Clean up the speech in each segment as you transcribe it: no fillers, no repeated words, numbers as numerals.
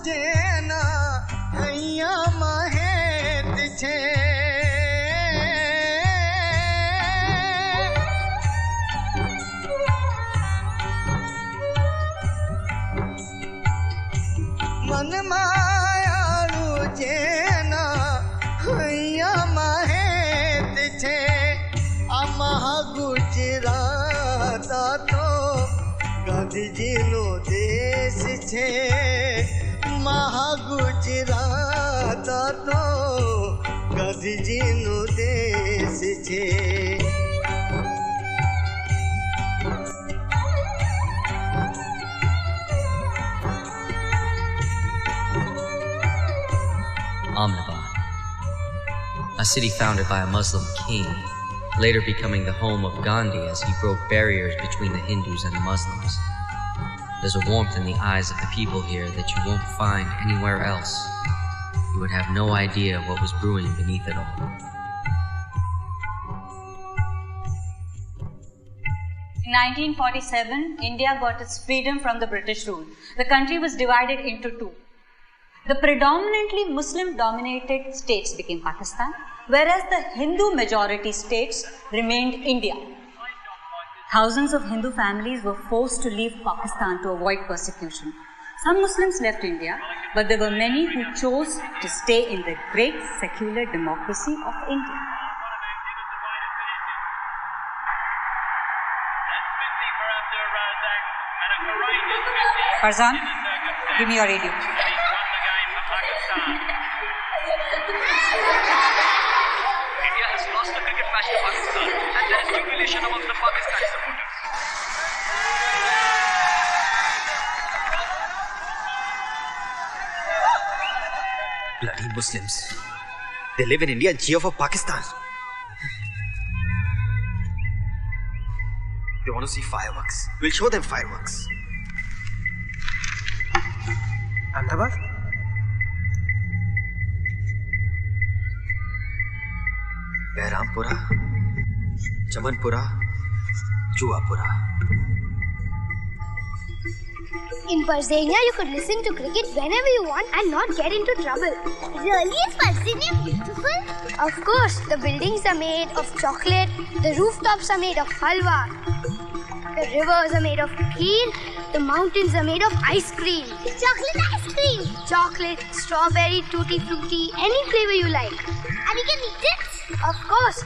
jena haiya mahet che man mayalu jena haiya mahet che amah Gujarat to Gandhiji no desh che maha Gujarat to Gandhiji no desh che Ahmedabad, a city founded by a Muslim king, later becoming the home of Gandhi as he broke barriers between the Hindus and the Muslims. There's a warmth in the eyes of the people here that you won't find anywhere else. You would have no idea what was brewing beneath it all. In 1947, India got its freedom from the British rule. The country was divided into two. The predominantly Muslim-dominated states became Pakistan, whereas the Hindu-majority states remained India. Thousands of Hindu families were forced to leave Pakistan to avoid persecution. Some Muslims left India, but there were many who chose to stay in the great secular democracy of India. Parzaan, give me your radio. India has lost the cricket match to Pakistan and there is jubilation among the Pakistani supporters. Bloody Muslims. They live in India and cheer for Pakistan. They want to see fireworks. We'll show them fireworks. Ahmedabad? Behrampura, Chamanpura, Juapura. In Parzania, you could listen to cricket whenever you want and not get into trouble. Really? Is Parzania beautiful? Of course, the buildings are made of chocolate, the rooftops are made of halwa, the rivers are made of kheer, the mountains are made of ice cream. Chocolate ice cream? Chocolate, strawberry, tutti frutti, any flavor you like. And you can eat it? Of course.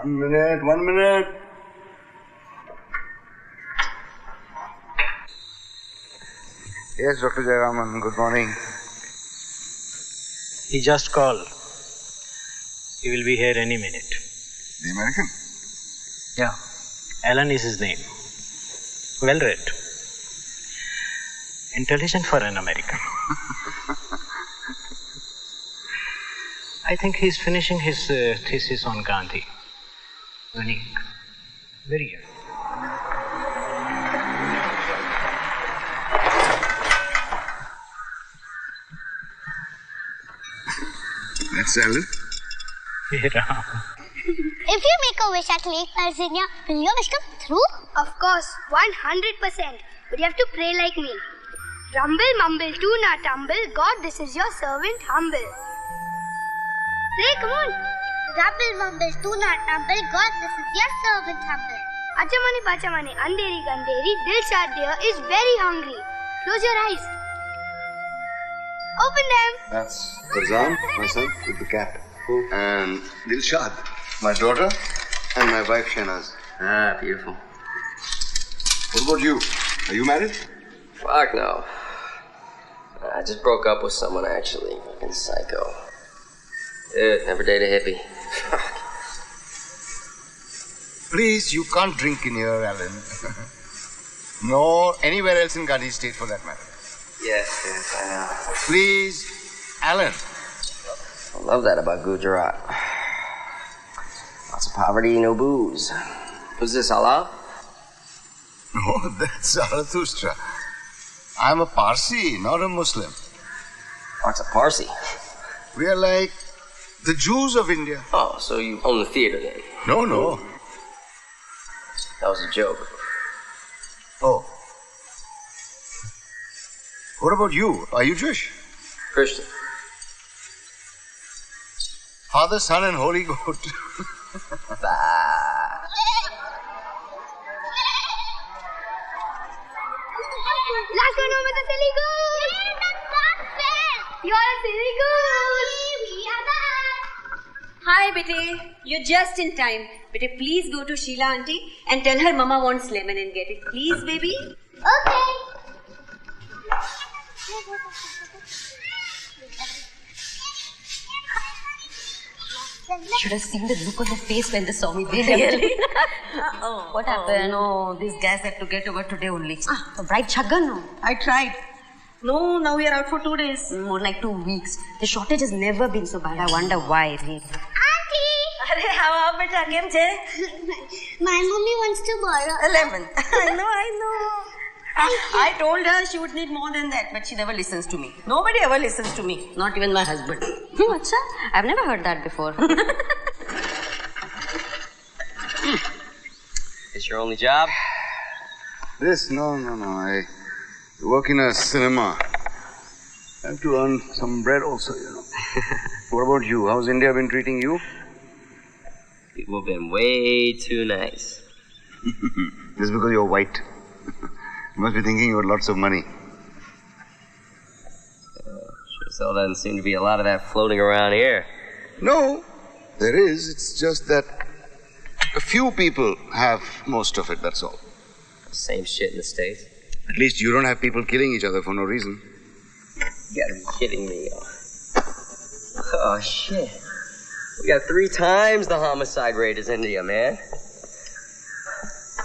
One minute. Yes, Dr. Jayaraman, good morning. He just called. He will be here any minute. The American? Yeah. Alan is his name. Well read. Intelligent for an American. I think he's finishing his thesis on Gandhi. Unique. Very unique. That's Alan. Yeah. If you make a wish at Lake Parzania, will your wish come true? Of course, 100%. But you have to pray like me. Rumble, mumble, do not tumble. God, this is your servant humble. Pray, come on. Rumble, mumble, do not tumble. God, this is your servant humble. Achamani, pachamani, anderi, ganderi. Dilshad dear is very hungry. Close your eyes. Open them. That's Parzaan, my son, with the cap. And Dilshad, my daughter, and my wife Shahnaz. Ah, beautiful. What about you? Are you married? Fuck no. I just broke up with someone, actually. Fucking psycho. Dude, never date a hippie. Please, you can't drink in here, Alan. Nor anywhere else in Gandhi State for that matter. Yes, I know. Please, Alan. I love that about Gujarat. Lots of poverty, no booze. Who's this, Allah? No, that's Zarathustra. I'm a Parsi, not a Muslim. What's a Parsi? We are like the Jews of India. Oh, so you own the theater then? No. That was a joke. Oh. What about you? Are you Jewish? Christian. Father, Son, and Holy Goat. Last one home is a silly goose. You're a silly goose. We are back. Hi, Bete. You're just in time. Bete, please go to Sheila auntie and tell her Mama wants lemon and get it. Please, baby. Okay. Should have seen the look on their face when they saw me. Really? What happened? No, these guys have to get over today only. The bride chagga, no? I tried. No, now we are out for 2 days. More like 2 weeks. The shortage has never been so bad. I wonder why. Really. Auntie! How beta came che? My mommy wants to borrow a lemon. I know. I told her she would need more than that, but she never listens to me. Nobody ever listens to me, not even my husband. Acha? I've never heard that before. It's your only job? This? No. I work in a cinema. I have to earn some bread also, you know. What about you? How's India been treating you? People have been way too nice. Just because you're white. You must be thinking you got lots of money. Sure still doesn't seem to be a lot of that floating around here. No, there is. It's just that a few people have most of it, that's all. Same shit in the States. At least you don't have people killing each other for no reason. You gotta be kidding me. Oh, shit. We got 3 times the homicide rate as India, man.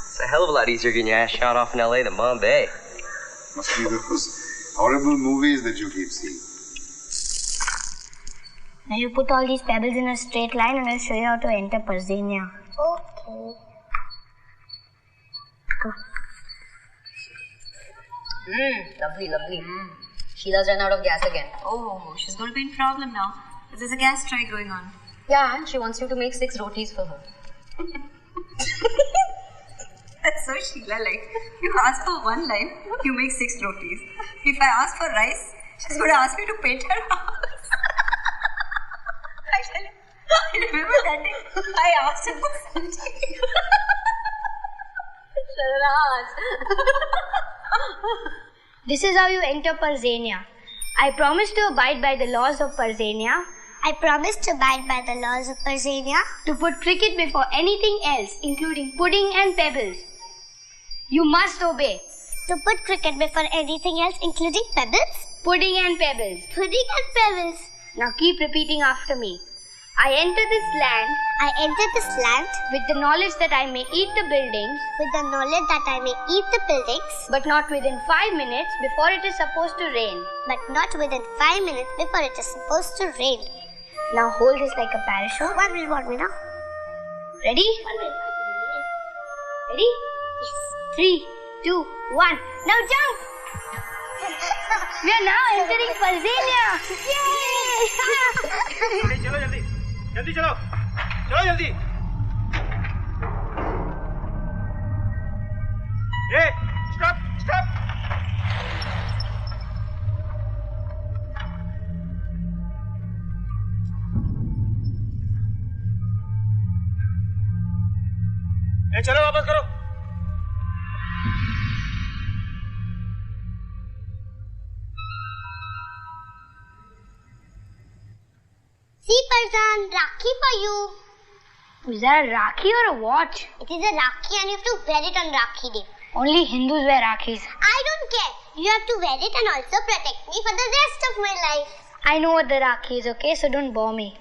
It's a hell of a lot easier getting your ass shot off in LA than Bombay. Must be those horrible movies that you keep seeing. Now you put all these pebbles in a straight line and I'll show you how to enter Parzania. Okay. Go. Lovely. Sheila's run out of gas again. Oh, she's going to be in problem now. There's a gas strike going on. Yeah, she wants you to make 6 rotis for her. That's so Sheila-like. You ask for one line, you make 6 rotis. If I ask for rice, she's going to ask me to paint her house. I tell you, I remember that day I asked him for something. This is how you enter Parzania. I promise to abide by the laws of Parzania. I promise to abide by the laws of Parzania. To put cricket before anything else, including pudding and pebbles. You must obey. To put cricket before anything else, including pebbles. Pudding and pebbles. Pudding and pebbles. Now keep repeating after me. I enter this land. I enter this land. With the knowledge that I may eat the buildings. With the knowledge that I may eat the buildings. But not within 5 minutes before it is supposed to rain. But not within 5 minutes before it is supposed to rain. Now hold this like a parachute. 1 minute now. Ready? 1 minute. Ready? Yes. 3, 2, 1. Now jump! We are now entering Parzania. Yay! चलो जल्दी Hey, stop! Hey, चलो वापस करो. See, Parzaan, Rakhi for you. Is that a Rakhi or a watch? It is a Rakhi and you have to wear it on Rakhi Day. Only Hindus wear Rakhis. I don't care. You have to wear it and also protect me for the rest of my life. I know what the Rakhi is, okay? So don't bore me.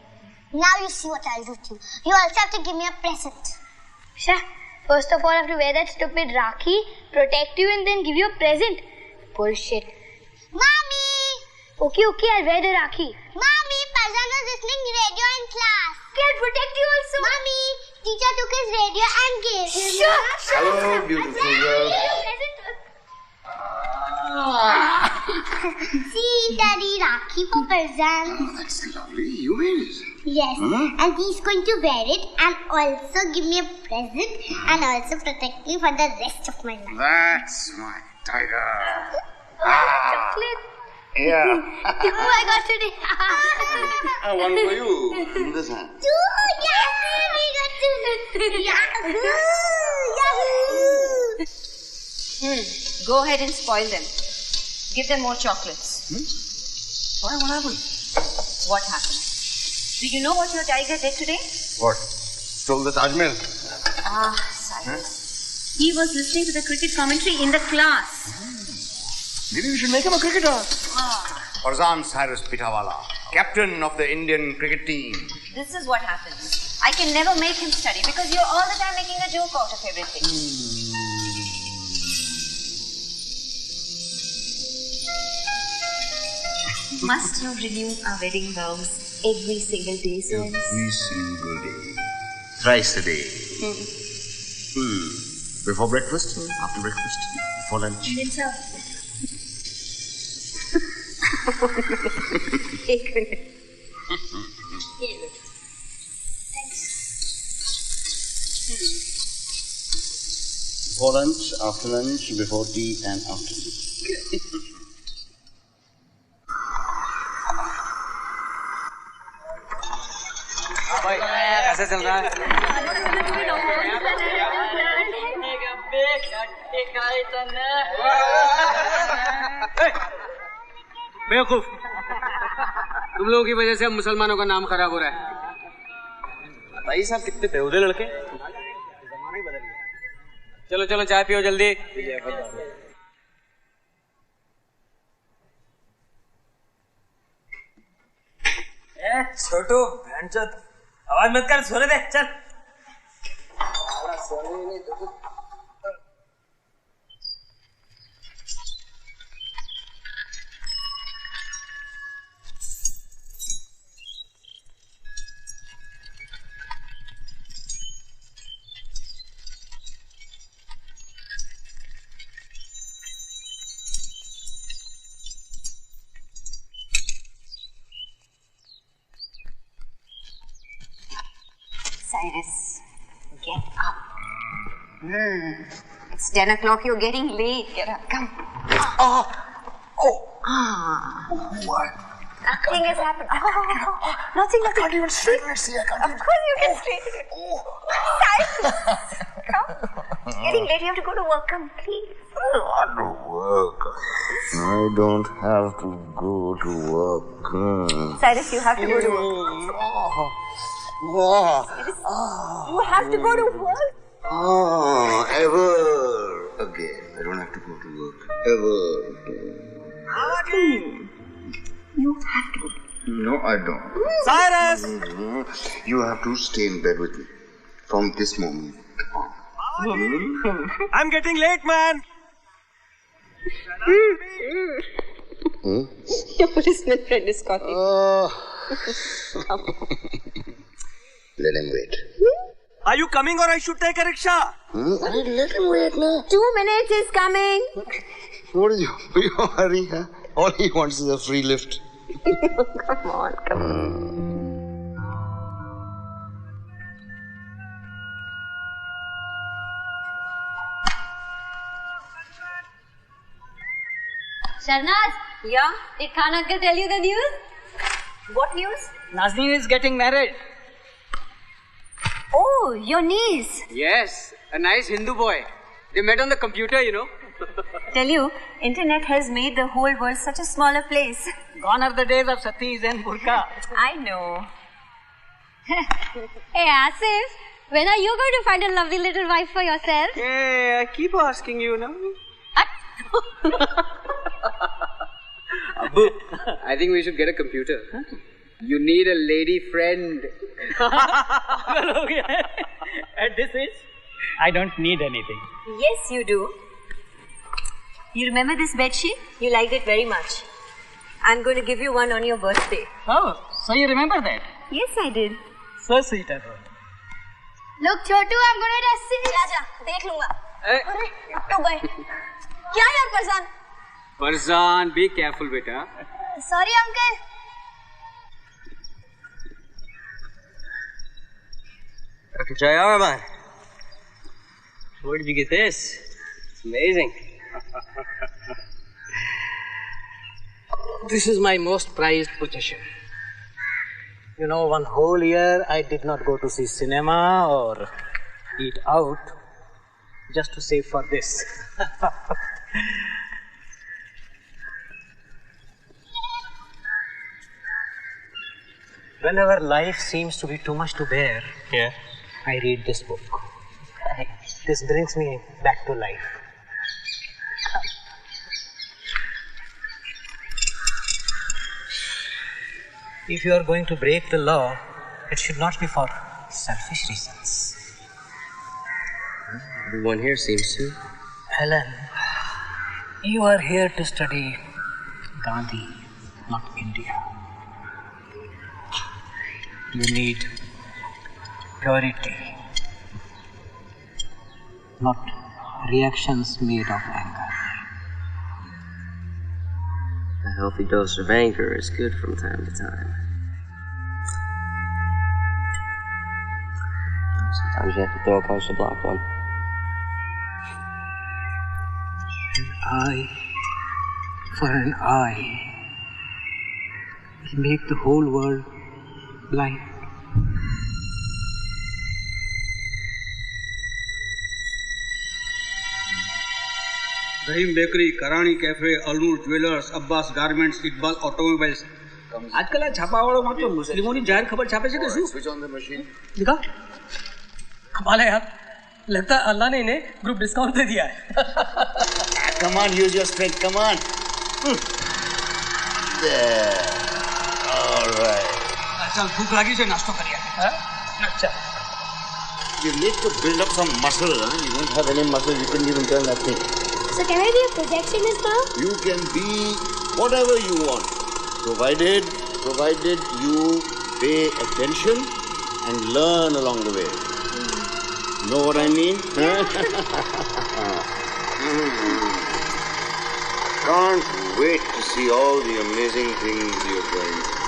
Now you see what I'll do to you. You also have to give me a present. Shah, first of all I have to wear that stupid Rakhi, protect you and then give you a present. Bullshit. Mommy! Okay, I'll wear the Rakhi. Mommy, Parzaan was listening radio in class. Okay, I'll protect you also. Mommy, teacher took his radio and gave him. Hello, beautiful girl. See, Daddy, Rakhi for Parzaan. Oh, that's lovely. You made it. Yes, and he's going to wear it and also give me a present and also protect me for the rest of my life. That's my tiger. Chocolate. Yeah. Oh, I got today. One for you. In this hand. Two, Yahoo! We got two. Yahoo! Go ahead and spoil them. Give them more chocolates. Why? What happened? What happened? Do you know what your tiger did today? What? Stole the Taj Mahal? Cyrus. He was listening to the cricket commentary in the class. Maybe we should make him a cricketer. Parzaan Cyrus Pitawala, captain of the Indian cricket team. This is what happens. I can never make him study because you're all the time making a joke out of everything. Must you renew our wedding vows every single day, Cyrus? Every single day. Thrice a day. Before breakfast, after breakfast, before lunch. And then serve. Take it. Before lunch, after lunch, before tea and after tea. कैसे चल रहा है? बेवकूफ, तुम लोगों की वजह से हम मुसलमानों का नाम खराब हो रहा है। बताइए साहब कितने बेहुदे लड़के। चलो चलो चाय पियो जल्दी। छोटू भैंचोद आवाज मत कर, सोने दे चल। Cyrus, get up. It's 10 o'clock. You're getting late. Get up. Come. What? Nothing has happened. Nothing. I can't even straighten it. See, I can't even. Of course you can straighten it. Cyrus, come. Getting late. You have to go to work. Come, please. I want to work. I don't have to go to work. Cyrus, you have to go to work. You have to go to work. Ever again. I don't have to go to work. Ever. You have to. No, I don't. Cyrus! You have to stay in bed with me from this moment on. I'm getting late, man. Your policeman friend is calling. Let him wait. Are you coming or I should take a rickshaw? Let him wait now. 2 minutes is coming. What is your hurry, huh? All he wants is a free lift. Come on. Sharnaz? Yeah? Did Khan Uncle tell you the news? What news? Nazneen is getting married. Oh, your niece. Yes, a nice Hindu boy. They met on the computer, you know. Tell you, internet has made the whole world such a smaller place. Gone are the days of satis and burqa. I know. Hey, Asif, when are you going to find a lovely little wife for yourself? Hey, I keep asking you now. Abu, I think we should get a computer. You need a lady friend. At this age, I don't need anything. Yes, you do. You remember this bedsheet? You liked it very much. I'm going to give you one on your birthday. Oh, so you remember that? Yes, I did. So sweet of her. Look, Chotu, I'm going to dust it. जा, देख लूँगा. अरे, तो गए. क्या यार Parjan? Parzaan, be careful, beta. Sorry, uncle. Dr. Jayaraman, where did you get this? It's amazing. This is my most prized possession. You know, one whole year I did not go to see cinema or eat out just to save for this. Whenever life seems to be too much to bear, I read this book. This brings me back to life. If you are going to break the law, it should not be for selfish reasons. Everyone here seems to. Helen, you are here to study Gandhi, not India. You need purity, not reactions made of anger. A healthy dose of anger is good from time to time. Sometimes you have to throw a punch to block one. An eye for an eye will make the whole world blind. Rahim bakery, Karani cafe, Alnoor jewellers, Abbas garments, Iqbal automobiles. आजकल આ છાપાવાળો તો મુસ્લિમોની જાહેર ખબર છાપે છે કે શું? Switch on the machine. दिखा कमाल है यार. लगता है अल्लाह ने इन्हें ग्रुप डिस्काउंट दे दिया है. Come on, use your strength. Come on. There. All right. चल भूख लगी છે નાસ્તો કરીએ. अच्छा. You need to build up some muscle. Huh? You don't have any muscle. You couldn't even turn that thing. So can I be a projectionist now? You can be whatever you want, provided you pay attention and learn along the way. Know what I mean? Can't wait to see all the amazing things you're going to do.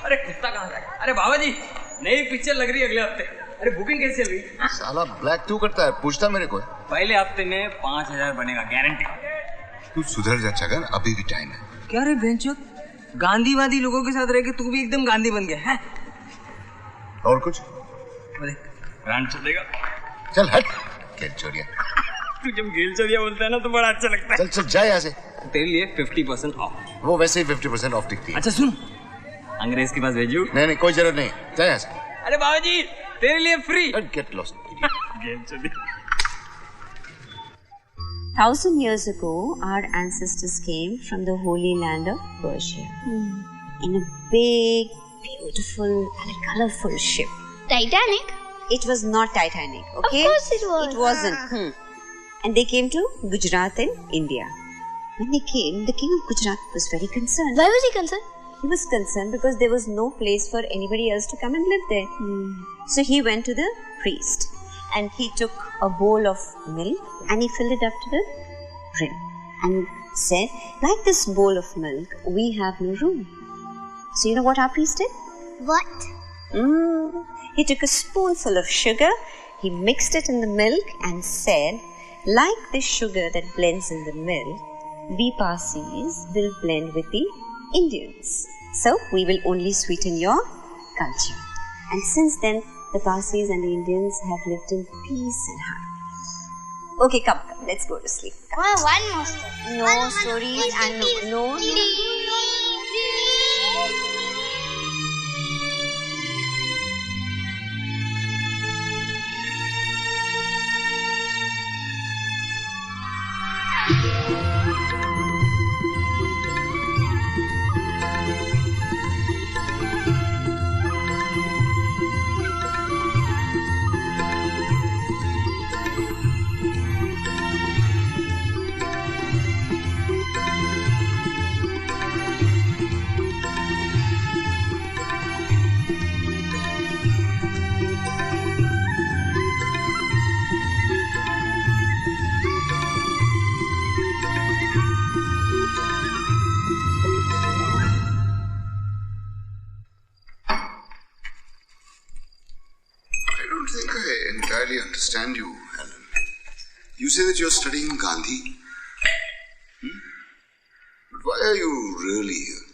अरे कुत्ता कहाँ गया? अरे बाबा जी, नई picture लग रही है अगले हफ्ते. अरे बुकिंग कैसे चल रही? साला ब्लैक क्यों करता है? पूछता मेरे को. पहले हफ्ते में 5,000 बनेगा, गारंटी. तू सुधर जा छगन, अभी भी टाइम है. क्या रे बेंचो, गांधीवादी लोगों के साथ रह के तू भी एकदम गांधी बन गया है? और कुछ? ब्रांड चलेगा. चल हट, गेल चोरिया. तू जब गेल चोरिया बोलता है ना तो बड़ा अच्छा लगता है. चल चल जा यहाँ से. तेरे लिए 50% ऑफ. वो वैसे ही 50% ऑफ दिखती है. अच्छा सुन, अंग्रेज के पास भेजू? नहीं कोई जरूरत नहीं, जा यहाँ से. अरे बाबा जी, तेरे लिए free. Get lost. 1,000 years ago, our ancestors came from the holy land of Persia in a big, beautiful and colorful ship. Titanic? It was not Titanic, okay? Of course it was. It wasn't. And they came to Gujarat in India. When they came, the king of Gujarat was very concerned. Why was he concerned? He was concerned because there was no place for anybody else to come and live there. So he went to the priest and he took a bowl of milk and he filled it up to the brim and said, like this bowl of milk, we have no room. So you know what our priest did? What? He took a spoonful of sugar, he mixed it in the milk and said, like the sugar that blends in the milk, we Parsis will blend with the Indians. So we will only sweeten your culture. And since then, the Parsis and the Indians have lived in peace and harmony. Okay, come, let's go to sleep. Oh, one more story. No stories and no. say that you're studying Gandhi? But why are you really here?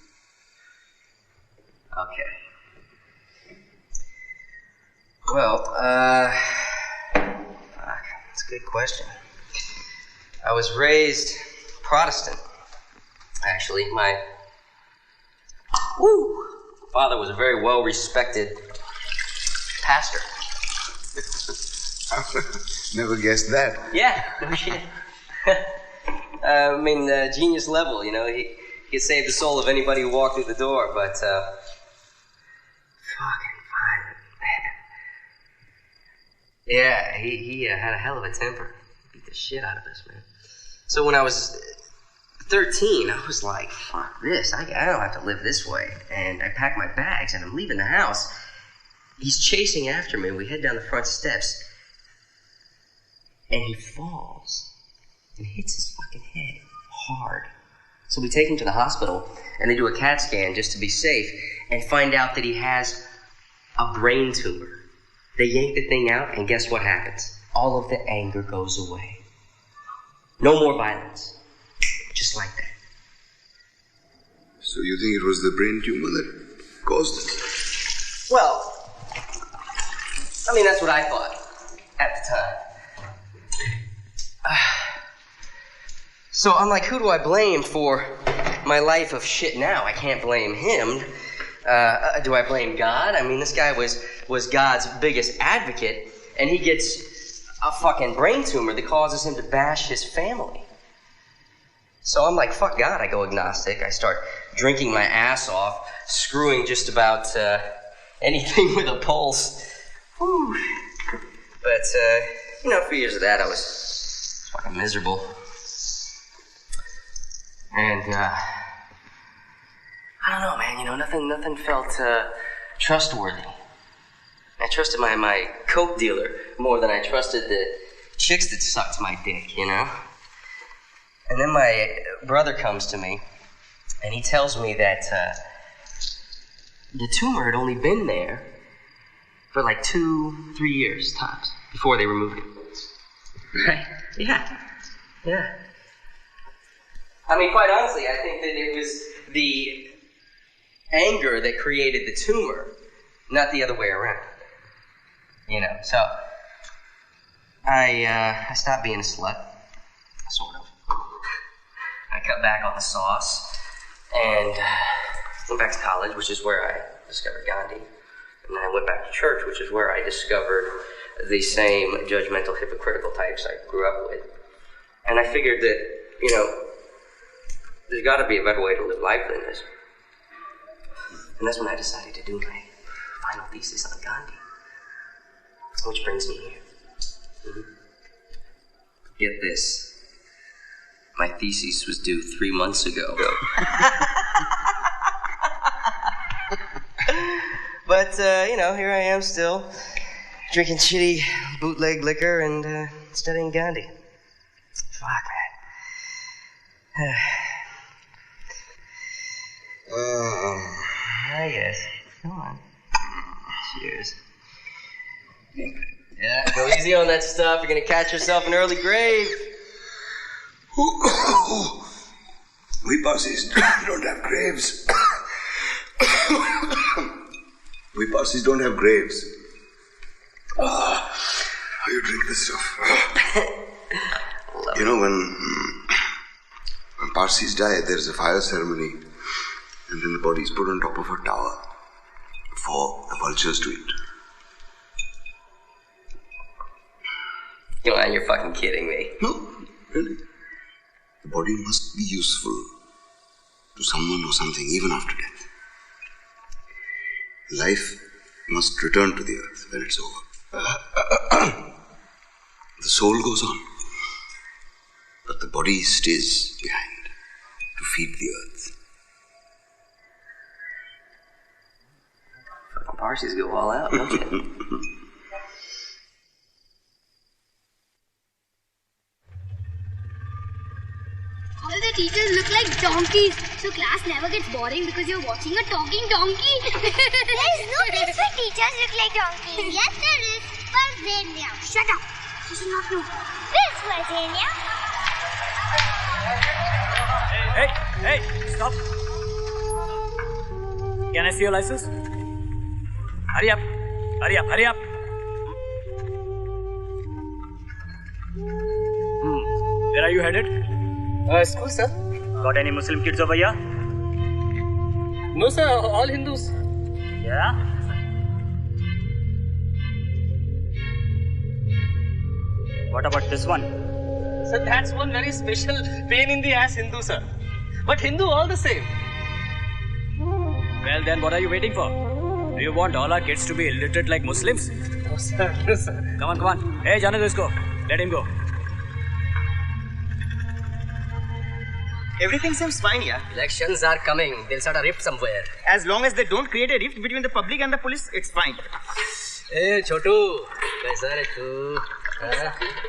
Okay. Well, that's a good question. I was raised Protestant, actually. My father was a very well-respected pastor. Never guessed that. Yeah, no shit. Genius level, you know. He could save the soul of anybody who walked through the door, but, fucking violent, man. Yeah, he had a hell of a temper. Beat the shit out of us, man. So when I was 13, I was like, fuck this. I don't have to live this way. And I packed my bags, and I'm leaving the house. He's chasing after me. We head down the front steps. And he falls and hits his fucking head hard. So we take him to the hospital, and they do a CAT scan just to be safe, and find out that he has a brain tumor. They yank the thing out, and guess what happens? All of the anger goes away. No more violence. Just like that. So you think it was the brain tumor that caused it? Well, that's what I thought at the time. So I'm like, who do I blame for my life of shit now? I can't blame him. Do I blame God? This guy was God's biggest advocate, and he gets a fucking brain tumor that causes him to bash his family. So I'm like, fuck God. I go agnostic. I start drinking my ass off, screwing just about anything with a pulse. Whew. But, a few years of that, I was fucking miserable. And, I don't know, man, nothing felt trustworthy. I trusted my coke dealer more than I trusted the chicks that sucked my dick, you know? And then my brother comes to me, and he tells me that the tumor had only been there for like 2-3 years tops before they removed it. Right? Yeah. Quite honestly, I think that it was the anger that created the tumor, not the other way around. So I stopped being a slut, sort of. I cut back on the sauce and went back to college, which is where I discovered Gandhi. And then I went back to church, which is where I discovered the same judgmental, hypocritical types I grew up with. And I figured that, there's got to be a better way to live life than this. And that's when I decided to do my final thesis on Gandhi. Which brings me here. Mm-hmm. Get this. My thesis was due 3 months ago. But, here I am still, drinking shitty bootleg liquor and studying Gandhi. Fuck, man. I guess. Come on. Cheers. Yeah, go easy on that stuff. You're gonna catch yourself an early grave. We Parsis don't have graves. We Parsis don't have graves. How you drink this stuff? When Parsis die, there's a fire ceremony, and then the body is put on top of a tower for the vultures to eat. You're fucking kidding me. No, really. The body must be useful to someone or something even after death. Life must return to the earth when it's over. The soul goes on, but the body stays behind to feed the earth. Fucking Parsis go all out, don't you? All the teachers look like donkeys, so class never gets boring because you're watching a talking donkey. There is no place where teachers look like donkeys. Yes, there is. Parzania. Shut up. She should not know. Where's Parzania? Hey, stop. Can I see your license? Hurry up. Where are you headed? School, sir. Got any Muslim kids over here? No, sir. All Hindus. Yeah? What about this one? Sir, that's one very special pain in the ass Hindu, sir. But Hindu all the same. Well, then what are you waiting for? Do you want all our kids to be illiterate like Muslims? No, sir. No, sir. Come on. Hey, Jana Disko. Let him go. Everything seems fine, yeah. Elections are coming. They'll start a rift somewhere. As long as they don't create a rift between the public and the police, it's fine. Hey, Chotu. कैसा है तू?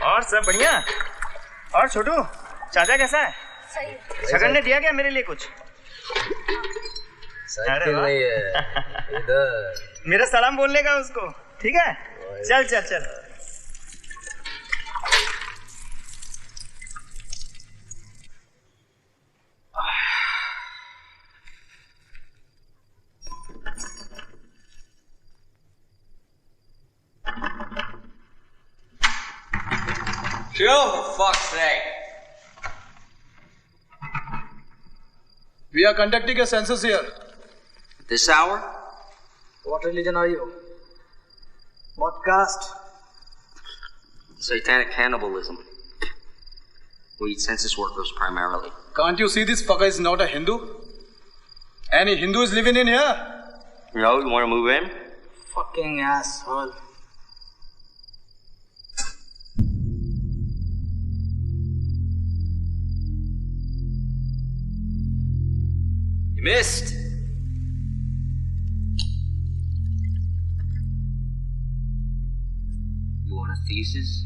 और सब बढ़िया? और छोटू, चाचा कैसा है? सही। शगन ने दिया क्या मेरे लिए कुछ? साइकिल नहीं है। इधर। मेरा सलाम बोलने का उसको, ठीक है? चल। Chill, for fuck's sake. We are conducting a census here. This hour? What religion are you? What caste? Satanic cannibalism. We eat census workers primarily. Can't you see this fucker is not a Hindu? Any Hindu is living in here? No, you want to move in? Fucking asshole. You missed. You want a thesis?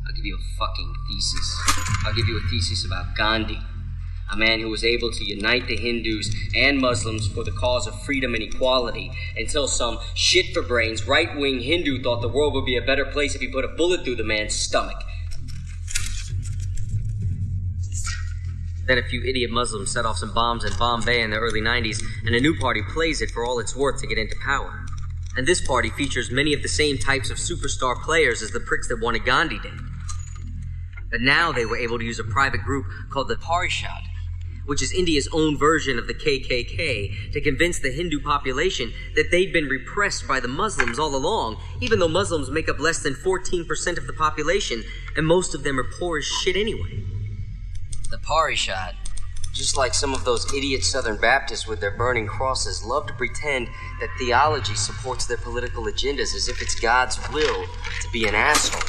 I'll give you a fucking thesis. I'll give you a thesis about Gandhi, a man who was able to unite the Hindus and Muslims for the cause of freedom and equality until some shit-for-brains right-wing Hindu thought the world would be a better place if he put a bullet through the man's stomach. Then a few idiot Muslims set off some bombs in Bombay in the early 90s, and a new party plays it for all it's worth to get into power. And this party features many of the same types of superstar players as the pricks that wanted Gandhi dead. But now they were able to use a private group called the Parishad, which is India's own version of the KKK, to convince the Hindu population that they'd been repressed by the Muslims all along, even though Muslims make up less than 14% of the population, and most of them are poor as shit anyway. The Parishad, just like some of those idiot Southern Baptists with their burning crosses, love to pretend that theology supports their political agendas as if it's God's will to be an asshole.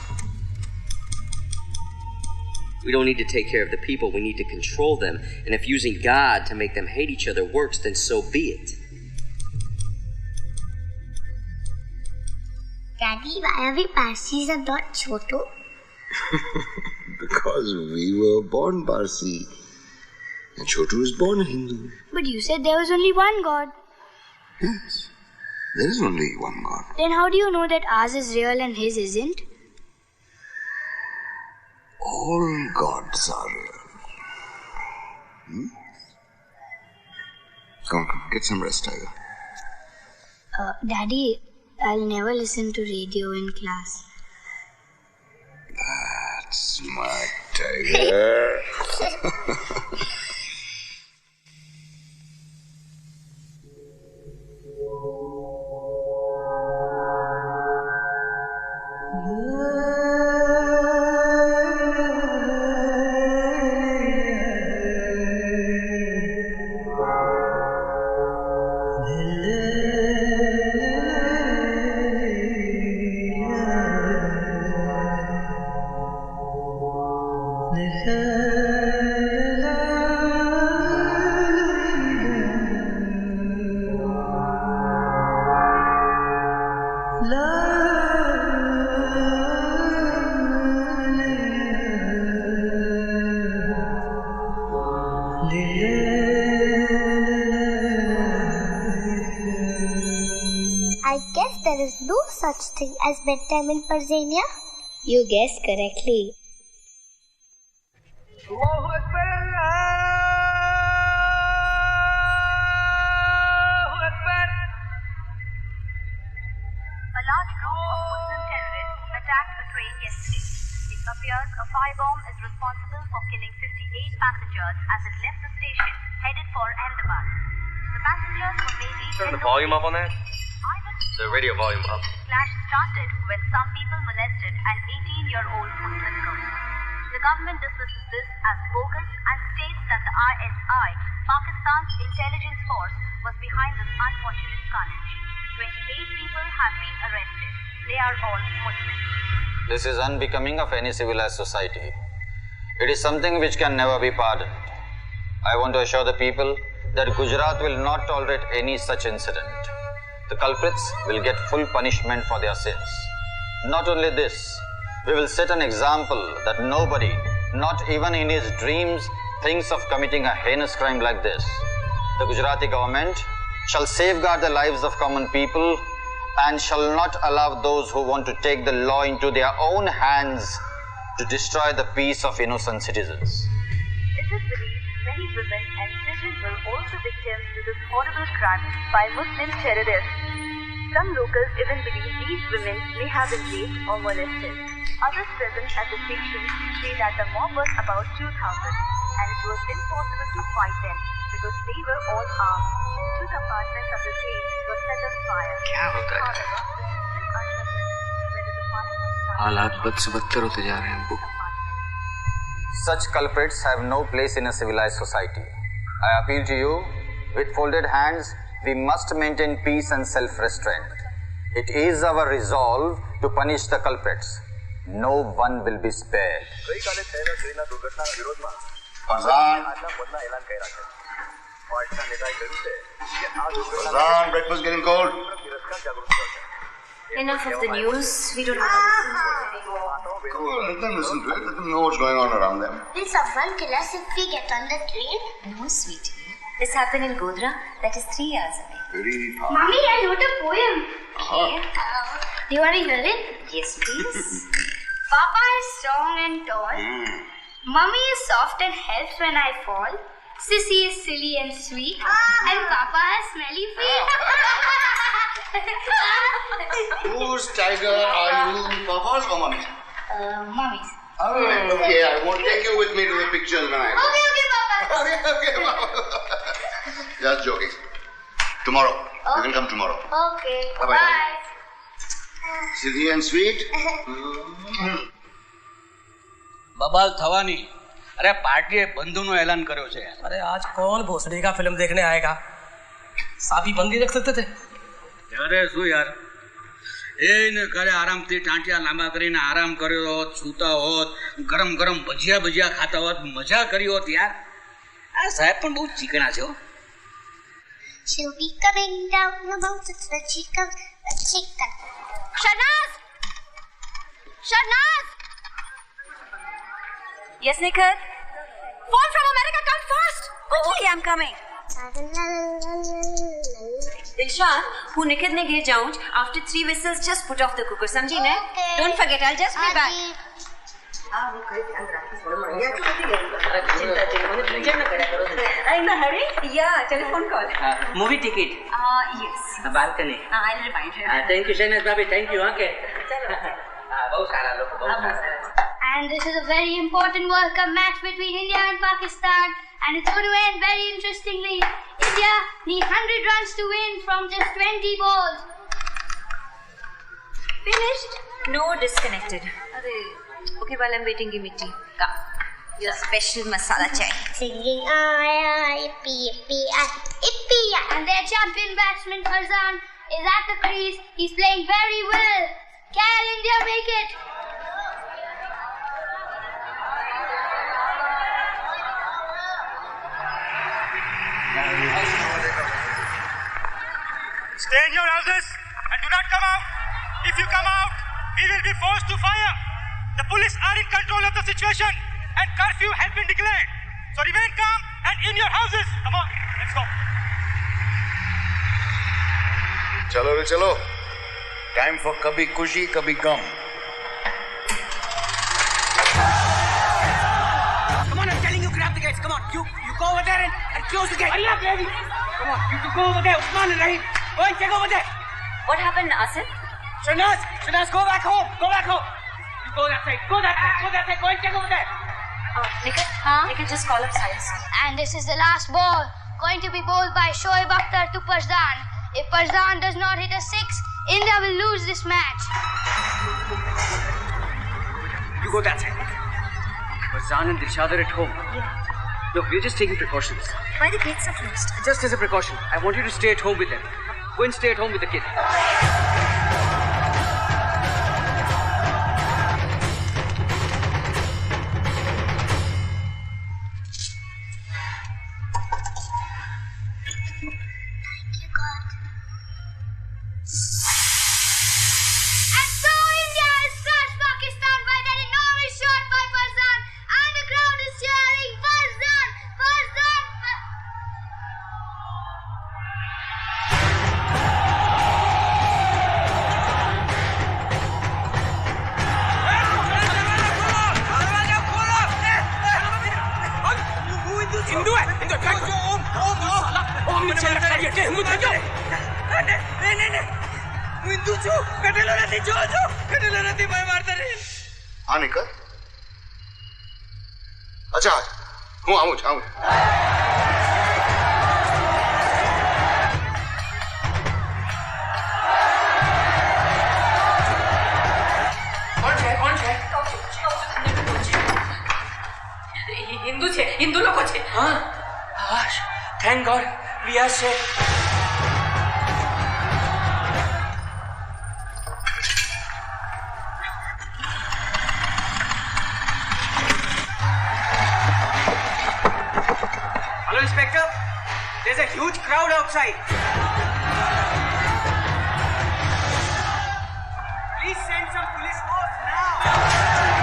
We don't need to take care of the people, we need to control them, and if using God to make them hate each other works, then so be it. Daddy, why are we Parsis and not Chotu? Because we were born Parsi. And Chotu was born a Hindu. But you said there was only one God. Yes. There is only one God. Then how do you know that ours is real and his isn't? All gods are real. Come, get some rest, Tiger. Daddy, I'll never listen to radio in class. That's my Tiger. I guess there is no such thing as bedtime in Parzania. You guessed correctly. A large group of Muslim terrorists attacked a train yesterday. It appears a firebomb is responsible for killing 58 passengers as it left the station headed for Ahmedabad. The passengers were mainly Turn the volume up on that. The radio volume up. Clash started when some people molested an 18-year-old Muslim girl. The government dismisses this as bogus and states that the ISI, Pakistan's intelligence force, was behind this unfortunate carnage. 28 people have been arrested. They are all Muslims. This is unbecoming of any civilized society. It is something which can never be pardoned. I want to assure the people that Gujarat will not tolerate any such incident. The culprits will get full punishment for their sins. Not only this, we will set an example that nobody, not even in his dreams, thinks of committing a heinous crime like this. The Gujarati government shall safeguard the lives of common people and shall not allow those who want to take the law into their own hands to destroy the peace of innocent citizens. It is believed many women and children were also victims to this horrible crime by Muslim terrorists. Some locals even believe these women may have been raped or molested. Others present at the station say that the mob was about 2,000 and it was impossible to fight them because they were all armed. 2 compartments of the train were set on fire. However, this is still uncertain whether the fire was started. हालात बद से बदतर होते जा रहे हैं अब्बू. Such culprits have no place in a civilized society. I appeal to you, with folded hands, we must maintain peace and self-restraint. It is our resolve to punish the culprits. No one will be spared. Parzaan, breakfast getting cold. Enough of the news. We don't have to Cool, let them listen to it. Let them know what's going on around them. Will someone kill us if we get on the train? No, sweetie. This happened in Godhra. That is 3 hours away. Very far. Mommy, I wrote a poem. Do you want to hear it? Yes, please. Papa is strong and tall. Mummy is soft and helps when I fall. Sissy is silly and sweet. And Papa has smelly feet. Whose tiger are you, Papa's or Mummy's? Mummy's. Alright, okay, I won't take you with me to the pictures when I go. Okay, Papa. Okay, Papa. Just joking. Tomorrow. You can come tomorrow. Okay. Bye-bye. Bye. Silly and sweet. બબાલ થવાની. અરે પાર્ટીએ બંધુનું એલાન કર્યો છે. अरे आज कौन भोसड़ी का फिल्म देखने आएगा? साफी बंदी देख सकते थे. અરે શું યાર, એને ઘરે આરામથી ટાંટિયા લાંબા કરીને આરામ કર્યો હોત, સૂતા હોત, ગરમ ગરમ ભજીયા ભજીયા ખાતા હોત, મજા કરી હોત યાર. આ સાહેબ પણ બહુ ચીકણા છે હો. She'll be coming down the mountain when she comes, the chicken. Shahnaz! Shahnaz! Yes, Nikhil? Phone from America, come fast! Oh, okay, I'm coming. Dilsha, who Nikhil ne ghir jaunch, after 3 whistles just put off the cooker, samjhi ne? Don't forget, I'll just be back. In a hurry? Yeah, telephone call. Movie ticket. Yes. Balcony. I'll remind her. Thank you, Shahnaz Bhabhi. Thank you. Okay. And this is a very important World Cup match between India and Pakistan. And it's going to end very interestingly. India need 100 runs to win from just 20 balls. Finished? No, disconnected. Okay, while I'm waiting, give me tea. Come. Your special masala chai. Singing yippee yippee yippee. And their champion batsman Parzaan is at the crease. He's playing very well. Can India make it? Stay in your houses and do not come out. If you come out, we will be forced to fire. The police are in control of the situation and curfew has been declared. So remain calm and in your houses. Come on, let's go. Chalo re chalo. Time for kabhi khushi, kabhi gum. Guys, come on. You go over there and close the gate. Hurry up, baby. Come on. You go over there. Usman and Rahim. Go and check over there. What happened, Asif? Shanaz, go back home. Go back home. You go that side. Go that side. Go that side. Go and check over there. Nikhil, just call up science. And this is the last ball. Going to be bowled by Shoaib Akhtar to Parzaan. If Parzaan does not hit a 6, India will lose this match. You go that side. Parzaan and Dilshad are at home. Yeah. No, we're just taking precautions. Why the gates are closed? Just as a precaution. I want you to stay at home with them. Go and stay at home with the kid. हाँ निकल अच्छा हूँ आऊँ हिंदू लोग छे हाँ thank God we are safe Inspector, there's a huge crowd outside. Please send some police force now.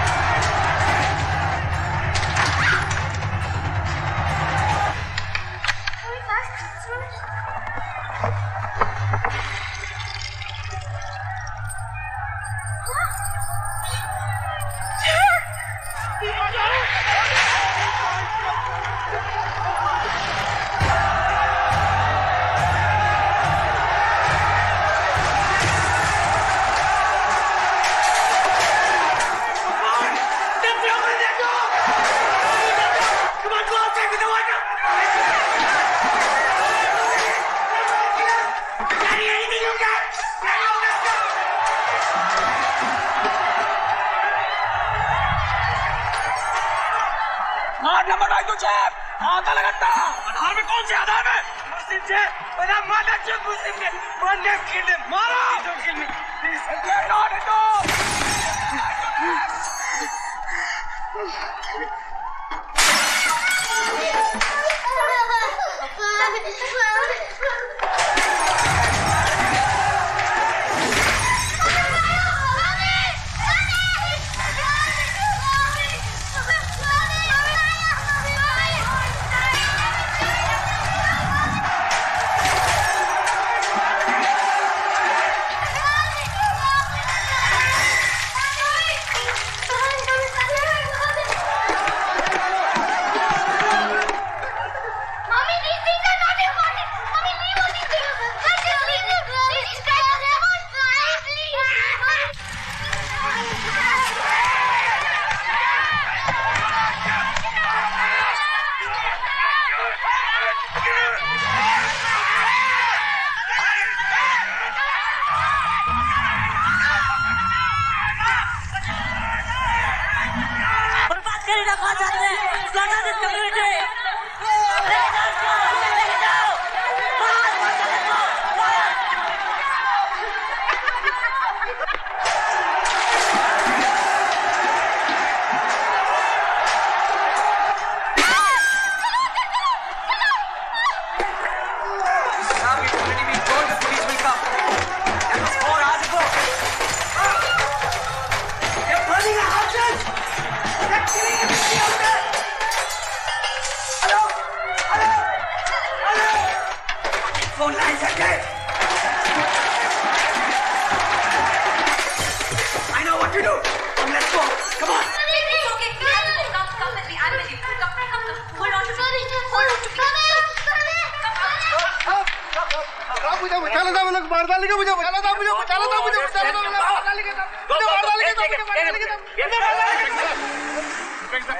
Hold on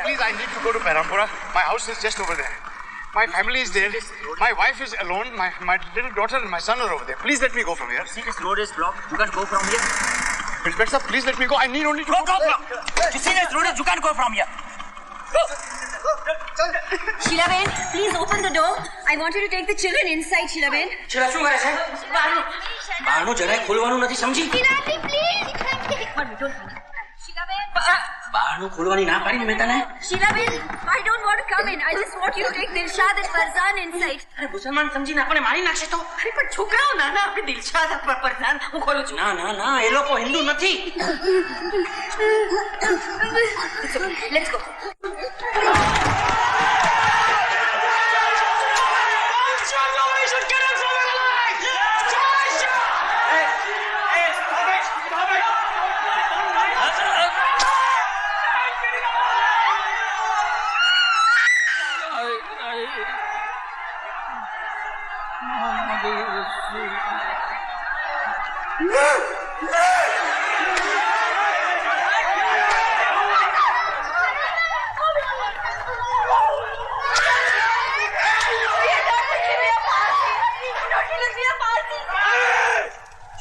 Please, I need to go to Perampura. My house is just over there. My family is there. My wife is alone. My little daughter and my son are over there. Please let me go from here. See, this road is blocked. You can't go from here. Inspector, please let me go. I need only to go. You see, this road is. You can't go from here. Sheila Ben, please open the door. I want you to take the children inside, Sheila Ben. Sheila, શું કરે છે? બહારનું જરાય ખોલવાનું નથી સમજી? Sheila, please. Sheila Ben. બહારનું ખોલવાની ના પાડી ને મેં તને. Sheila Ben, I don't want to come in. I just want you to take Dilshad and Parzaan inside. અરે મુસલમાન સમજીને આપણે મારી નાખશે તો. અરે પણ છોકરાઓ નાના આપણે દિલશાદ Parzaan હું ખોલું છું. ના ના ના એ લોકો હિન્દુ નથી. Let's go.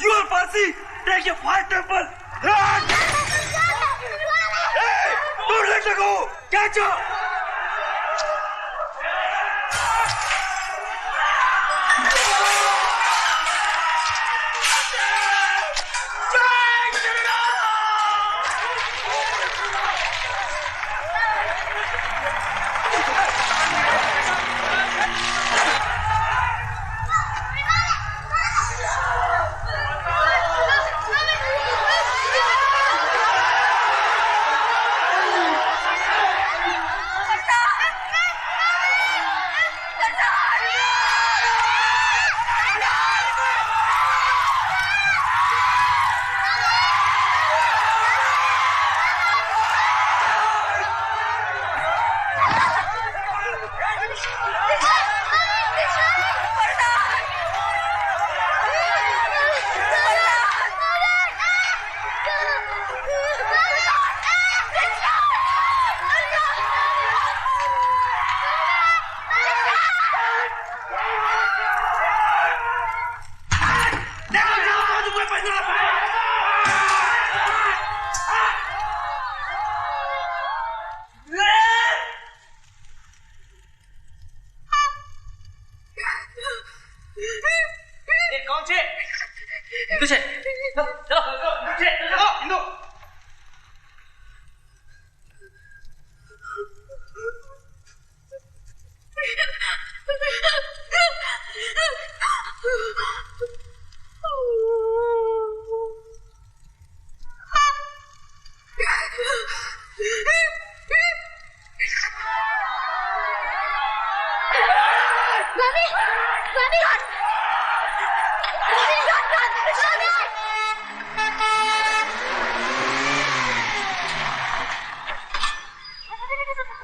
You are Parsi! Take your fire temple! Hey! Don't let her go! Catch her!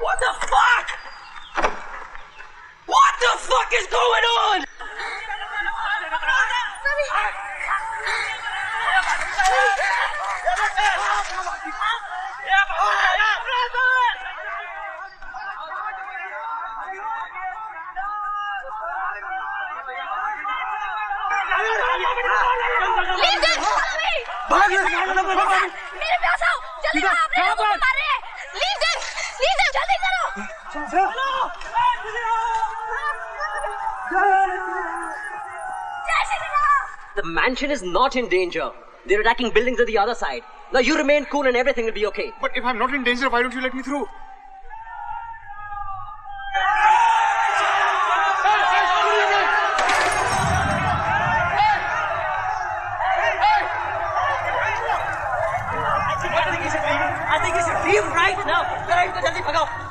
What the fuck? What the fuck is going on? Leave them! मेरे पास आओ! जल्दी आओ! आपने लोगों को मार रहे हैं! Leave them! Leave them! जल्दी करो! The mansion is not in danger. They're attacking buildings on the other side. Now you remain cool and everything will be okay. But if I'm not in danger, why don't you let me through? I think you should leave right now.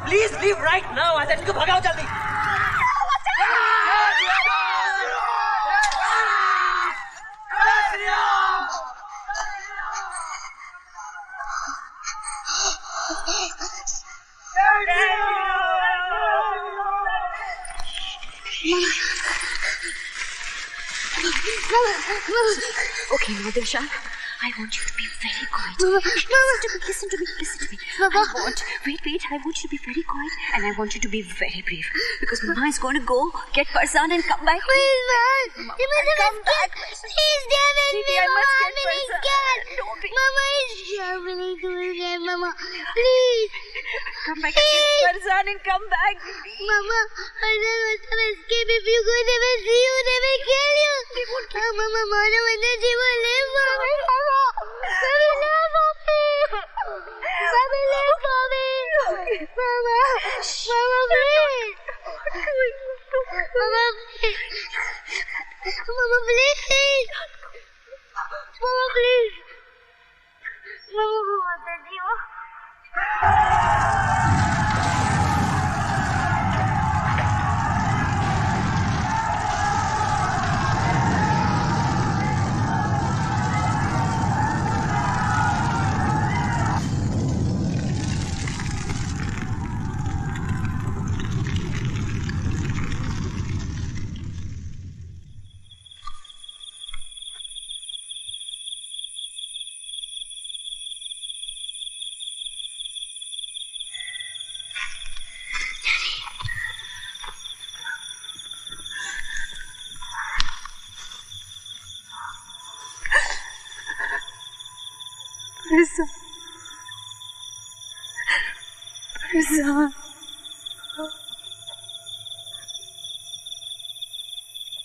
Please leave right now. I said, bhagao jaldi. Okay, now Dilshan, I want you to be very quiet. Listen to me. Mama. Wait, I want you to be very quiet and I want you to be very brave. Because Mama is going to go get Parzaan and come back. Please, man. You must come back. Please, David. Mama, I'm really scared. Mama is scared. Mama, please. Come back, get Parzaan and come back. Mama, Parzaan must have escaped. If you go, they will see you. They will kill you. Mama, Mama, they will live. Mama, please.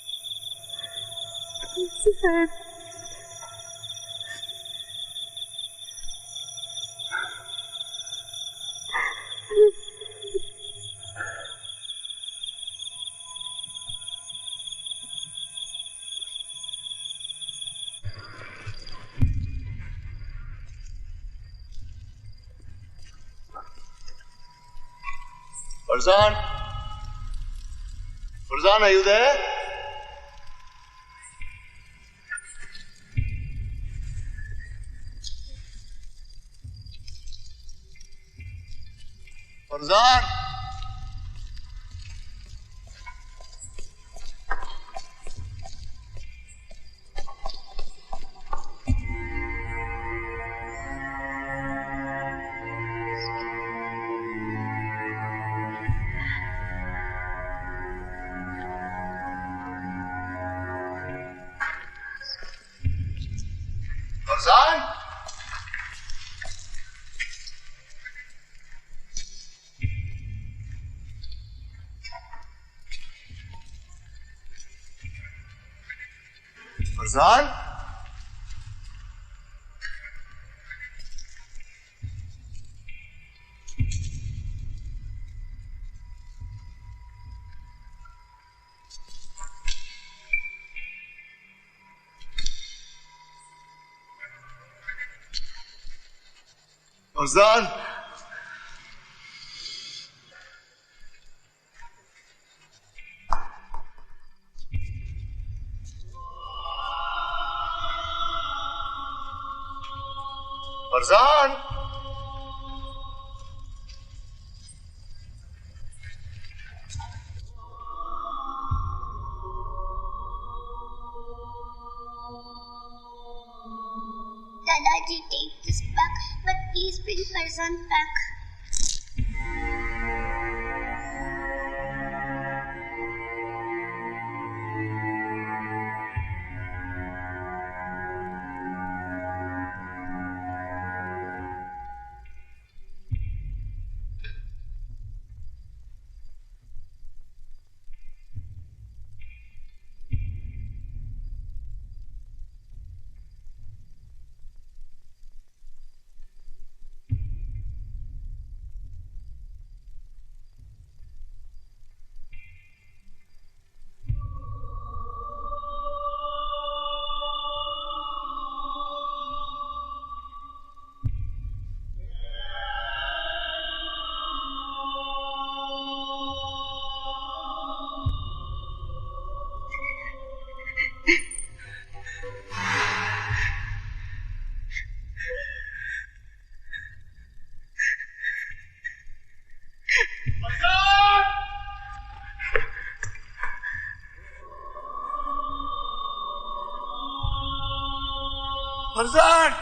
Parzaan. Parzaan? Parzaan, are you there? Parzaan? Parzaan? Parzaan? Parzaan? Parzaan? Dadaji, take this back, but please bring Parzaan back. Parzaan!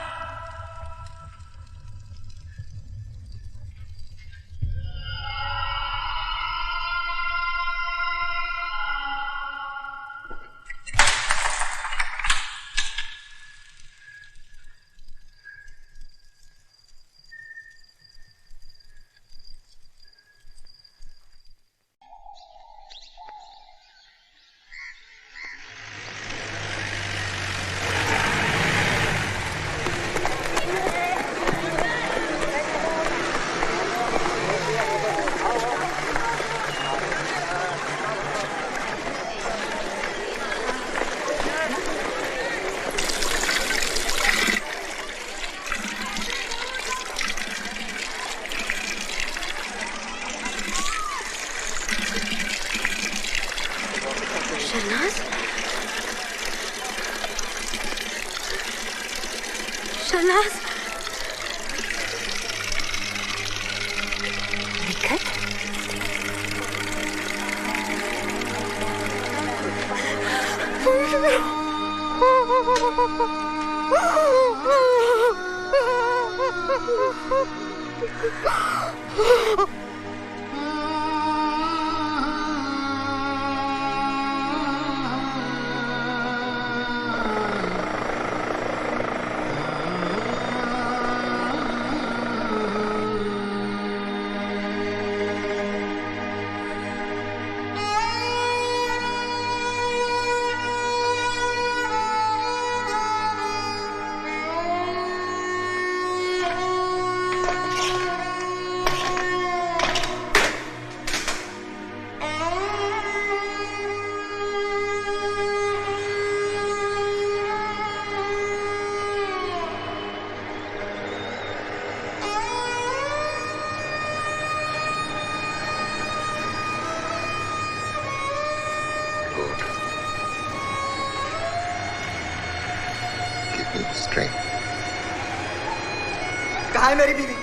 कहाँ है मेरी बीवी?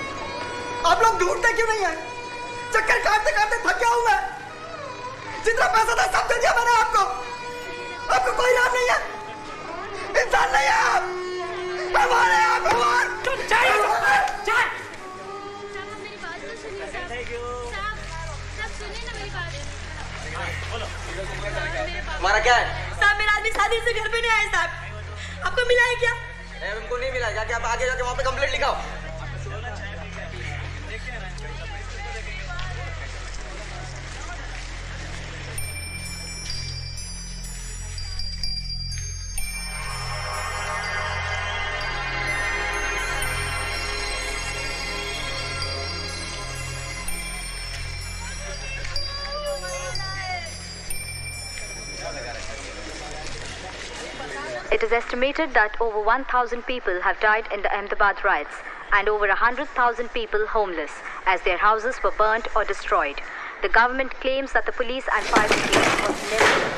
आप लोग ढूंढते क्यों नहीं है? चक्कर काटते काटते थक गया हूं मैं। जितना पैसा था सब दे दिया मैंने आपको। आपको कोई लाभ नहीं है। इंसान नहीं है आप। हमारे आप भगवान। हमारा क्या है? साहब मेरा आदमी शादी से घर पे नहीं आया साहब। आपको मिला है क्या? नहीं, उनको नहीं मिला। जाके आप आगे जाके वहाँ पे complaint लिखाओ। It is estimated that over 1,000 people have died in the Ahmedabad riots and over 100,000 people homeless as their houses were burnt or destroyed. The government claims that the police and fire brigade was never...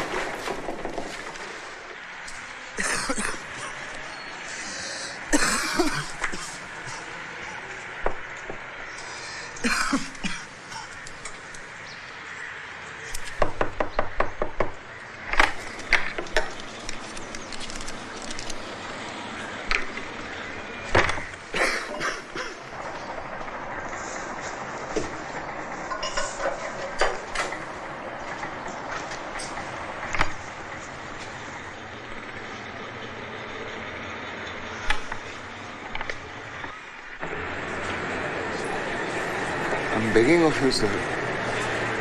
I'm begging of you, sir.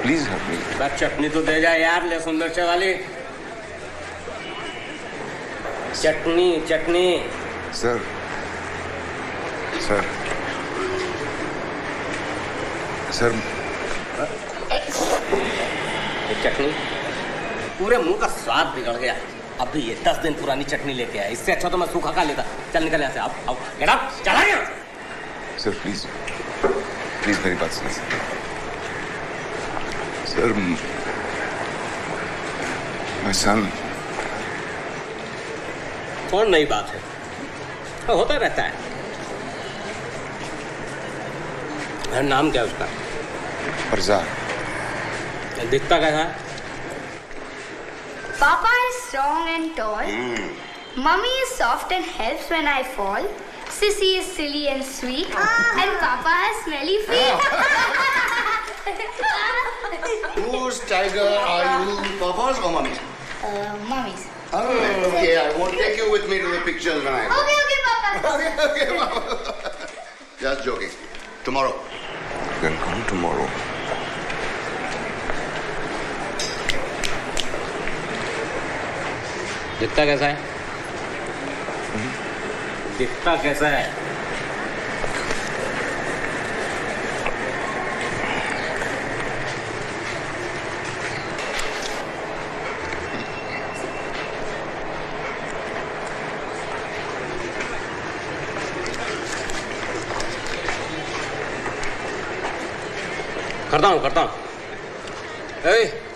Please help me. बस चटनी तो दे जा यार, ले सुंदर से वाली चटनी चटनी। Sir sir sir चटनी पूरे मुंह का स्वाद बिगड़ गया। अभी ये 10 दिन पुरानी चटनी लेके आया। इससे अच्छा तो मैं सूखा खा लेता। चल निकल यहाँ से। आओ आओ गेट आउट। चला गया। सर प्लीज प्लीज मेरी बात सुनिए सर। My son. कौन नई बात है? होता रहता है। नाम क्या है उसका? परजान। दिखता कैसा है? Papa is strong and tall. Mummy is soft and helps when I fall. Sissy is silly and sweet. And Papa has smelly feet. Whose tiger are you, Papa's or Mummy's? Mummy's. Alright, okay, I won't take you with me to the pictures when I go. Okay, Papa. Okay, Papa. Just joking. Tomorrow. You can come tomorrow. दिखता कैसा है? दिखता कैसा है? करता हूँ ए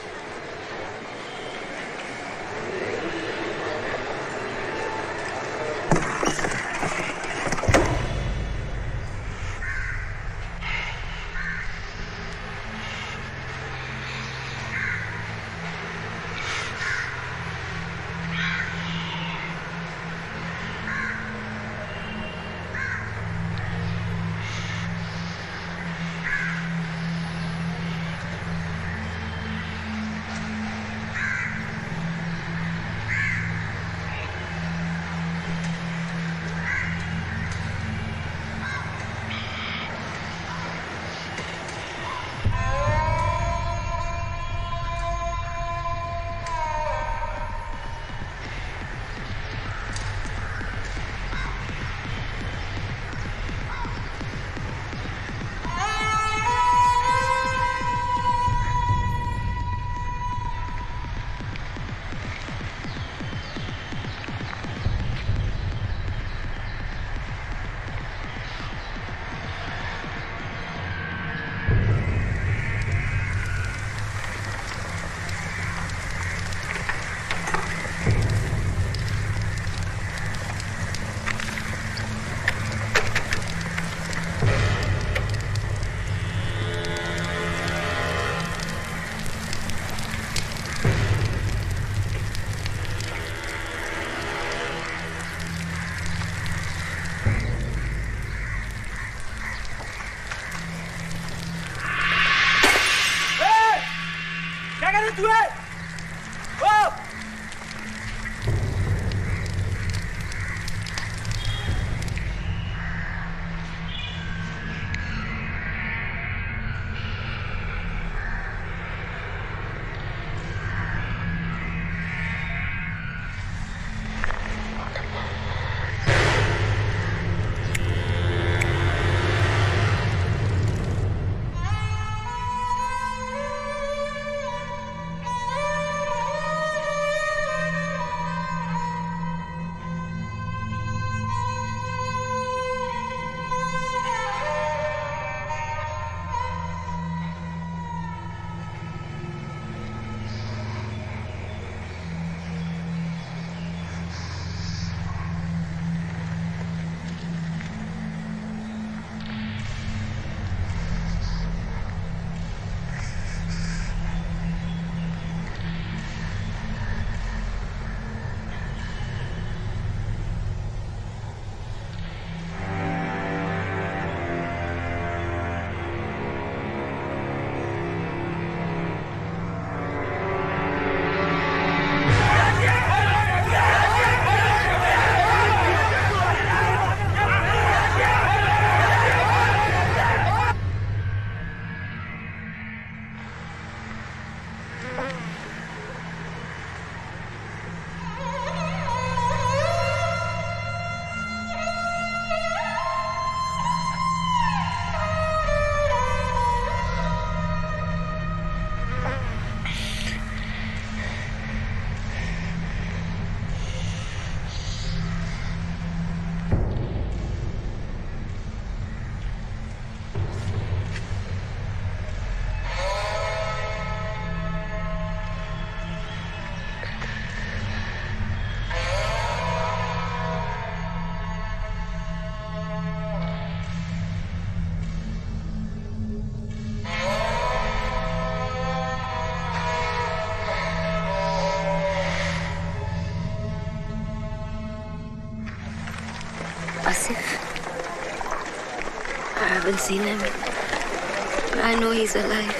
haven't seen him. But I know he's alive.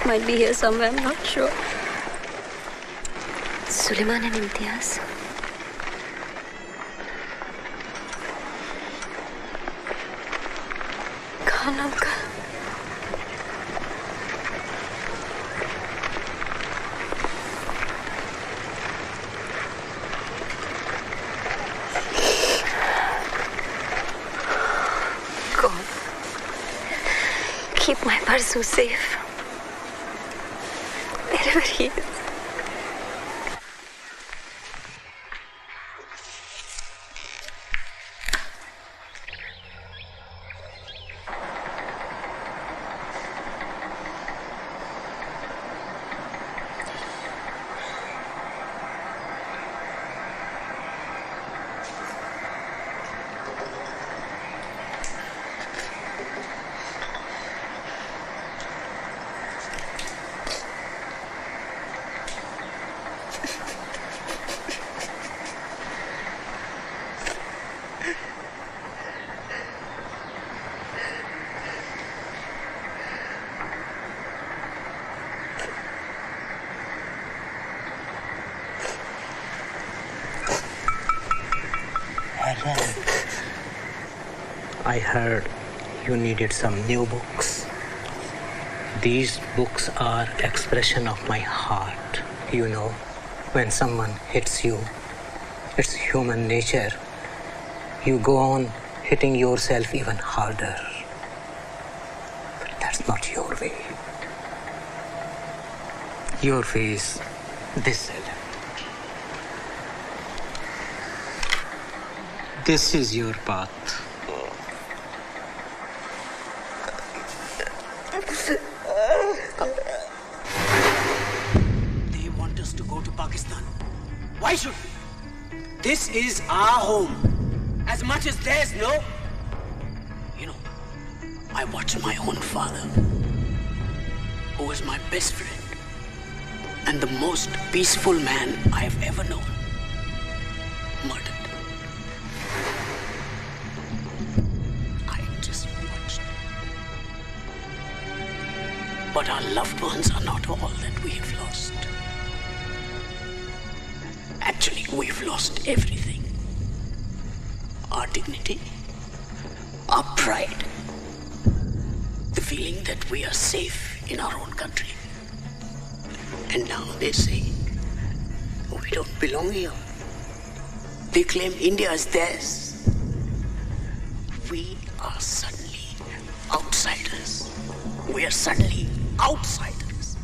Might be here somewhere, I'm not sure. Suleiman and Imtiaz. Khan uncle. God, keep my Parzu safe. Wherever he is. I heard you needed some new books. These books are expression of my heart. You know, when someone hits you, it's human nature. You go on hitting yourself even harder. But that's not your way. Your way is this element. This is your path. They want us to go to Pakistan. Why should we? This is our home. As much as theirs, no? You know, I watched my own father, who was my best friend and the most peaceful man I have ever known, murdered. But our loved ones are not all that we have lost. Actually, we've lost everything. Our dignity, our pride, the feeling that we are safe in our own country. And now they say, we don't belong here. They claim India is theirs. We are suddenly outsiders. We are suddenly outsiders.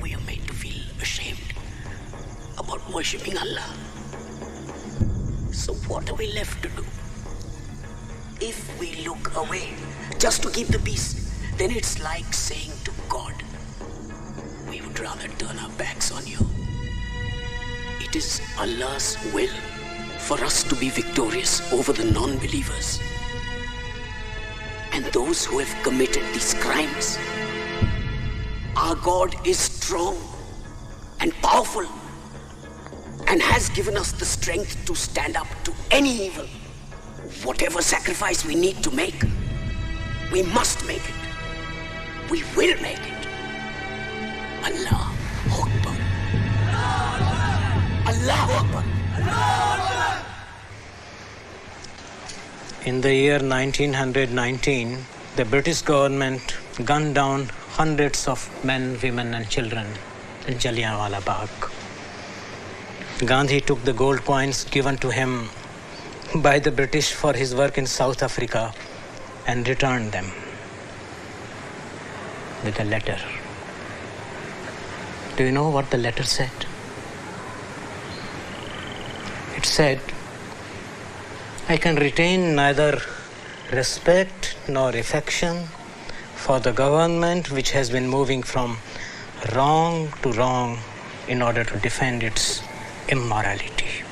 We are made to feel ashamed about worshipping Allah. So what are we left to do? If we look away just to keep the peace, then it's like saying to God, we would rather turn our backs on you. It is Allah's will for us to be victorious over the non-believers. And those who have committed these crimes. Our God is strong and powerful and has given us the strength to stand up to any evil. Whatever sacrifice we need to make, we must make it. We will make it. Allah Akbar. Allah Akbar. In the year 1919, the British government gunned down hundreds of men, women and children in Jallianwala Bagh. Gandhi took the gold coins given to him by the British for his work in South Africa and returned them with a letter. Do you know what the letter said? It said, I can retain neither respect nor affection for the government which has been moving from wrong to wrong in order to defend its immorality.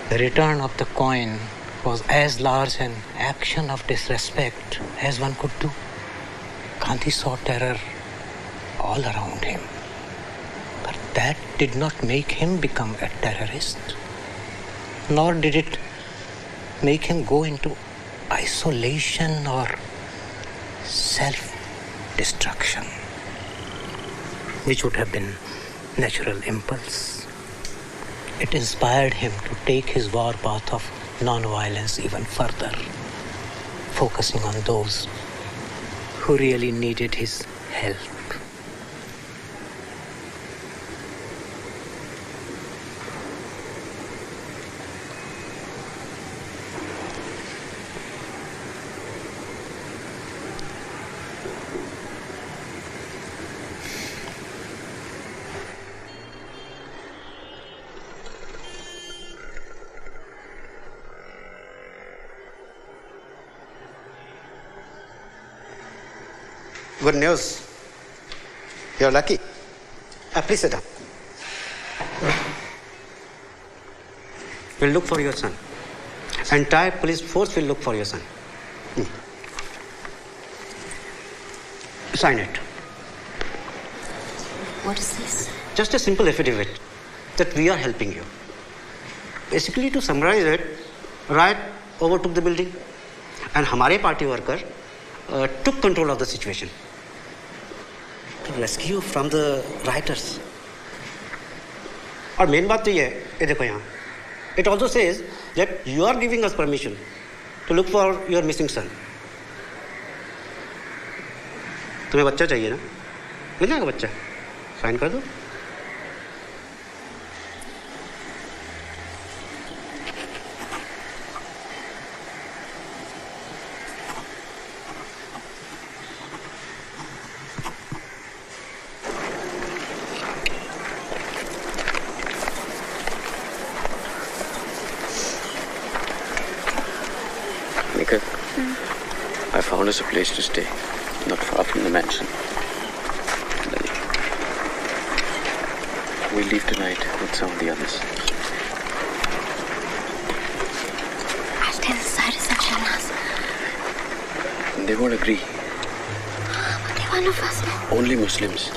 The return of the coin was as large an action of disrespect as one could do. Gandhi saw terror all around him. But that did not make him become a terrorist. nor did it make him go into isolation or self-destruction, which would have been natural impulse. It inspired him to take his war path of non-violence even further, focusing on those who really needed his help. Good news. You're lucky. Please sit down. We'll look for your son. Entire police force will look for your son. Sign it. What is this? Just a simple affidavit that we are helping you. Basically, to summarize it, riot overtook the building and हमारे party worker took control of the situation. To rescue from the rioters. और main बात तो ये है, ये देखो यहाँ. It also says that you are giving us permission to look for your missing son. तुम्हें बच्चा चाहिए ना? मिल जाएगा बच्चा. साइन कर दो. I found us a place to stay, not far from the mansion. We'll leave tonight with some of the others. I'll stay the side of Shahnaz. They won't agree. But they're one of us. Only Muslims.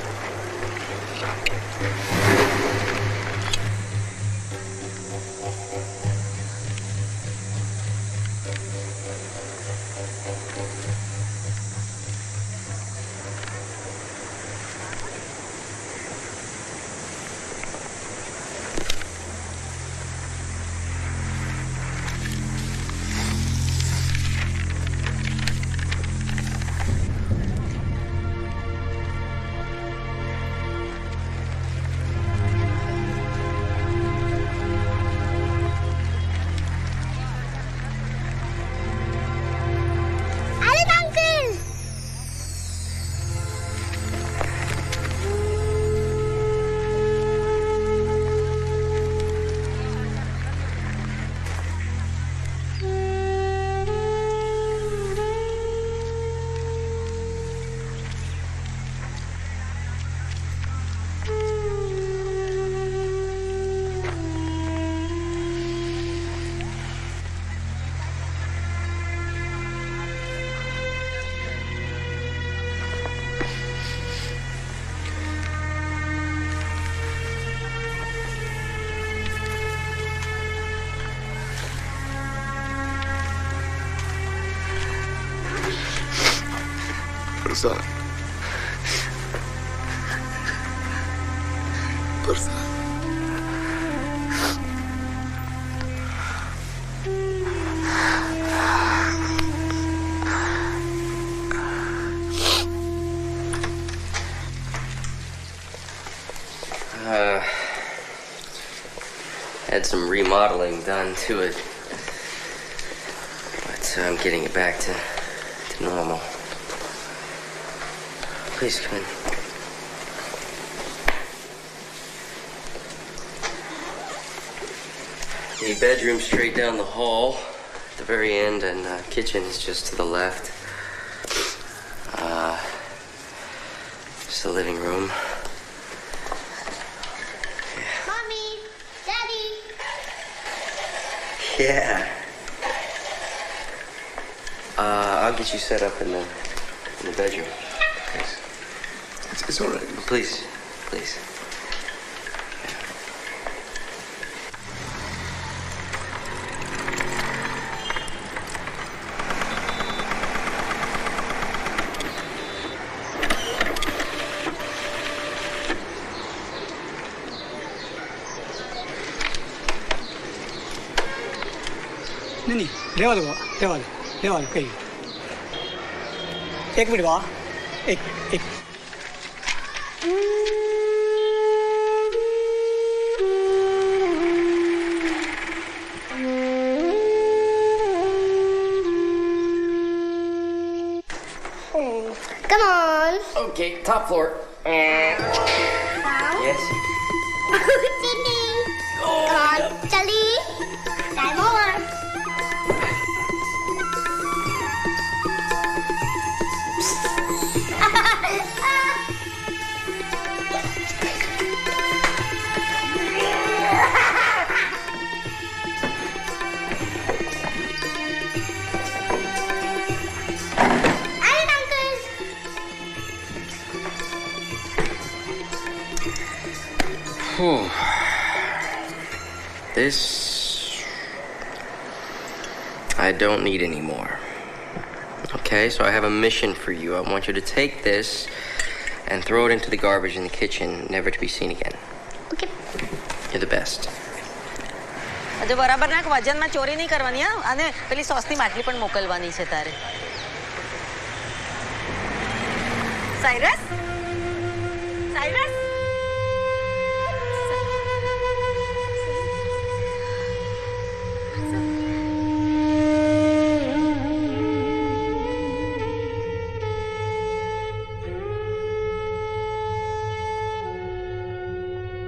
Parzaan. Parzaan. Had some remodeling done to it, but I'm getting it back to normal. Please come in. The bedroom straight down the hall at the very end, and kitchen is just to the left. Just the living room. Mommy, Daddy. Yeah. I'll get you set up in the bedroom. It's all right. Please, please. रेवा दो कहीं एक minute बा एक Come on. Okay, top floor. Yes. Come on, Charlie. Time over. This I don't need anymore. Okay, so I have a mission for you. I want you to take this and throw it into the garbage in the kitchen, never to be seen again. Okay. You're the best. આજે બરાબર ના વજનમાં ચોરી નહીં કરવાની હા અને પેલી સોસની માટલી પણ મોકલવાની છે તારે. Cyrus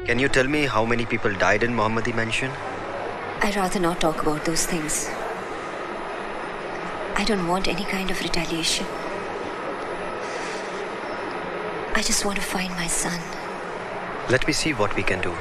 Can you tell me how many people died in Mohammadi Mansion? I'd rather not talk about those things. I don't want any kind of retaliation. I just want to find my son. Let me see what we can do.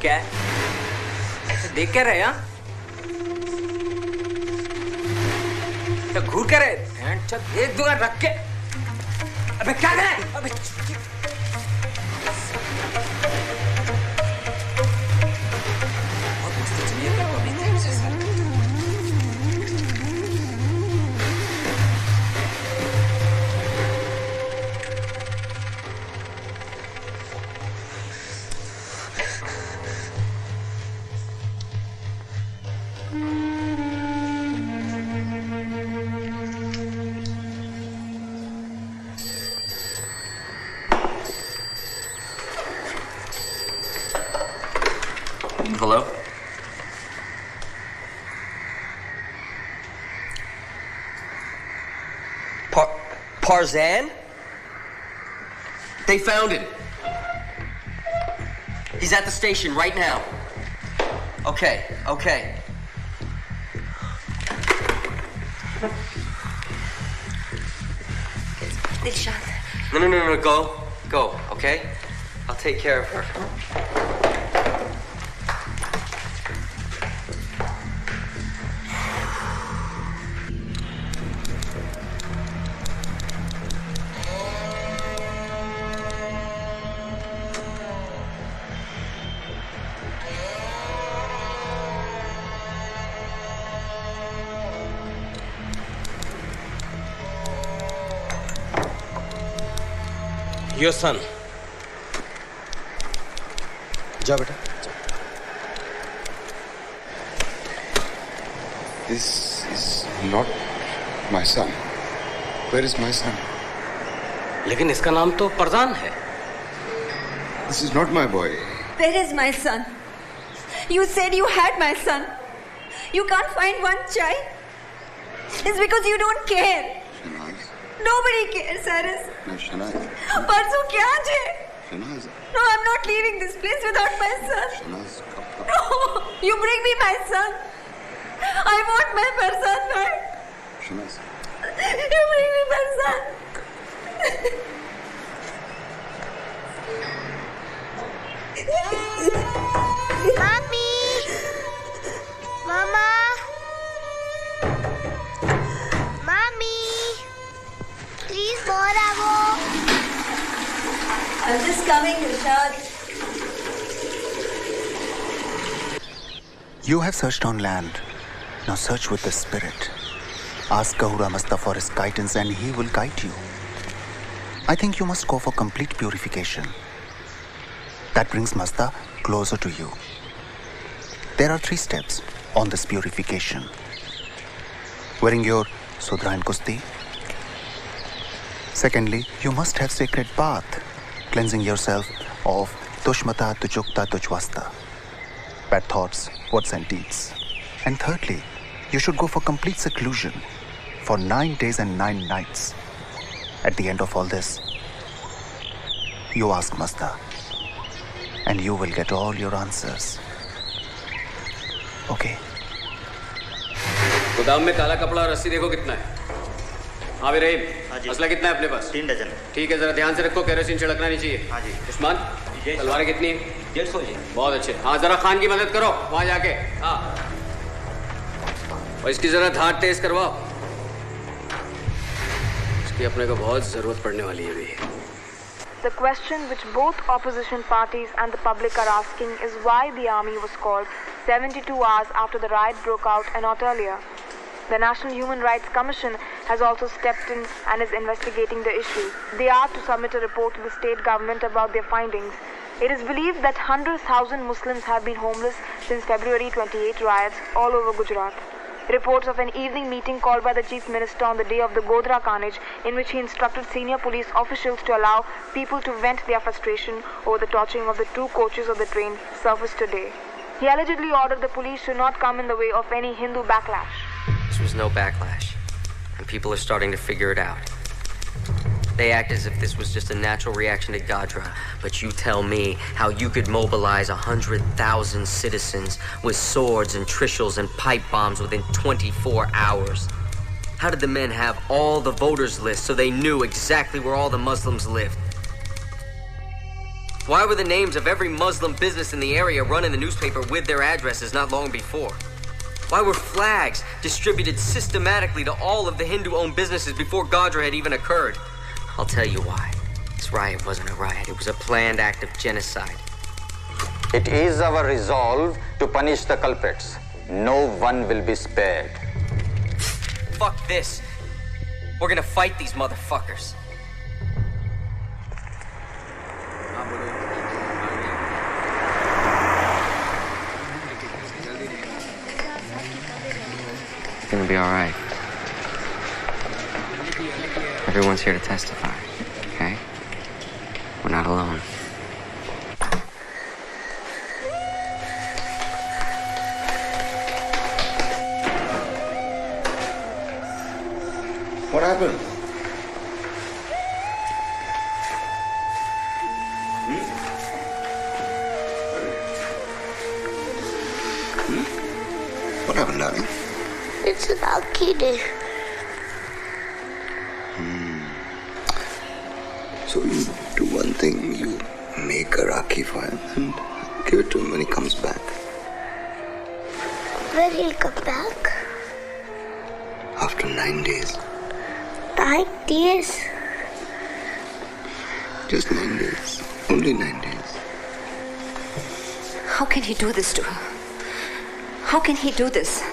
क्या है? ऐसे देख क्या रहे हाँ? तो घूर क्या रहे? एक दूंगा रख के अबे क्या कर रहे हैं? अबे Hello? Parzaan? They found him. He's at the station right now. Okay. Dilshad. No, go, okay? I'll take care of her. Your son. जा बेटा. This is not my son. Where is my son? लेकिन इसका नाम तो परजान है. This is not my boy. Where is my son? You said you had my son. You can't find one child. It's because you don't care. Nobody cares, Cyrus. No, Shanaz. परसों क्या है? Shanaz. No, I'm not leaving this place without my son. Shanaz, come. No, you bring me my son. I want my Parzaan back. Shanaz. You bring me Parzaan. Mommy! Mama! Mommy! Please, Boravo! I'm just coming, Rishad. You have searched on land. Now search with the spirit. Ask Godhra Masta for his guidance and he will guide you. I think you must go for complete purification. That brings Masta closer to you. There are 3 steps on this purification. Wearing your Sudra and Kusti. Secondly, you must have sacred bath, cleansing yourself of Tushmata, Tujukta, Tujwasta. Bad thoughts, words and deeds. And thirdly, you should go for complete seclusion for 9 days and 9 nights. At the end of all this, you ask Masta, and you will get all your answers. Okay? गोदाम में काला कपड़ा और रस्सी देखो कितना है। हाँ भी रहीम, असला कितना है अपने पास? 3 डजन। ठीक है, जरा ध्यान से रखो, केरोसिन छिड़कना नहीं चाहिए। हाँ जी। उस्मान, तलवारें कितनी है? 150 जी। बहुत अच्छे। हाँ, जरा खान की मदद करो वहाँ जाके। हाँ। और इसकी जरा धार तेज करवाओ। इसकी अपने को बहुत जरूरत पड़ने वाली है अभी। The question which both opposition parties and the public are asking is why the army was called 72 hours after the riot broke out and not earlier. The National Human Rights Commission has also stepped in and is investigating the issue. They are to submit a report to the state government about their findings. It is believed that 100,000 Muslims have been homeless since February 28 riots all over Gujarat. Reports of an evening meeting called by the Chief Minister on the day of the Godhra carnage, in which he instructed senior police officials to allow people to vent their frustration over the torching of the 2 coaches of the train, surfaced today. He allegedly ordered the police to not come in the way of any Hindu backlash. This was no backlash, and people are starting to figure it out. They act as if this was just a natural reaction to Godhra, but you tell me how you could mobilize 100,000 citizens with swords and trishles and pipe bombs within 24 hours. How did the men have all the voters' lists so they knew exactly where all the Muslims lived? Why were the names of every Muslim business in the area run in the newspaper with their addresses not long before? Why were flags distributed systematically to all of the Hindu-owned businesses before Godhra had even occurred? I'll tell you why. This riot wasn't a riot. It was a planned act of genocide. It is our resolve to punish the culprits. No one will be spared. Fuck this. We're gonna fight these motherfuckers. It's gonna be all right. Everyone's here to testify, okay? We're not alone. What happened? What happened, darling? It's a lucky day. So you do one thing, you make a Rakhi for him and give it to him when he comes back. When he'll come back? After 9 days. 9 days? Just 9 days. Only 9 days. How can he do this to her? How can he do this?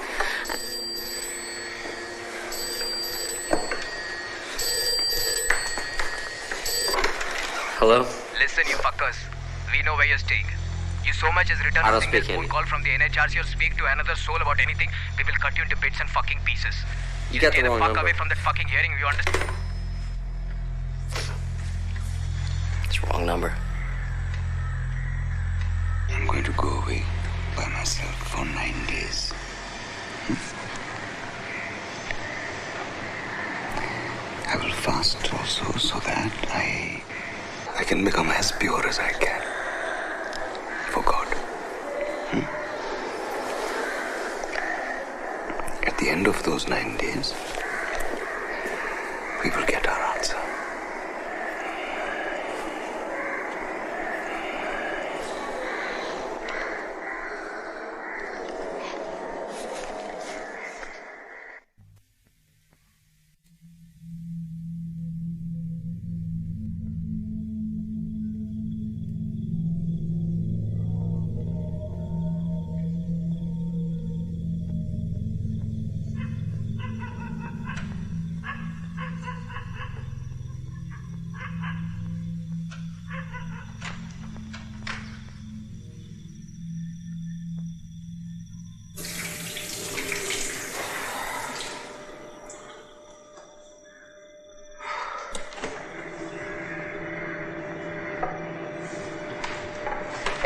Hello? Listen, you fuckers. We know where you're staying. You so much as return a single phone call from the NHRC or speak to another soul about anything, we will cut you into bits and fucking pieces. You got stay the wrong fuck number. away from that fucking hearing, you understand? It's the wrong number. I'm going to go away by myself for 9 days. I will fast also so that I can become as pure as I can. For God. end of those 9 days, we will get our answer.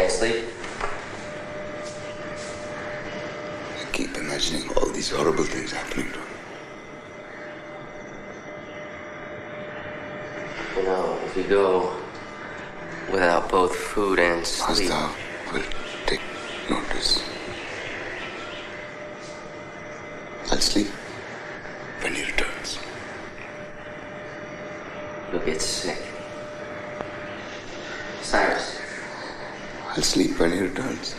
Sleep. I keep imagining all these horrible things happening to him. You know, if you go without both food and sleep... Master will take notice. I'll sleep when he returns. You'll get sick. Cyrus. I'll sleep when he returns.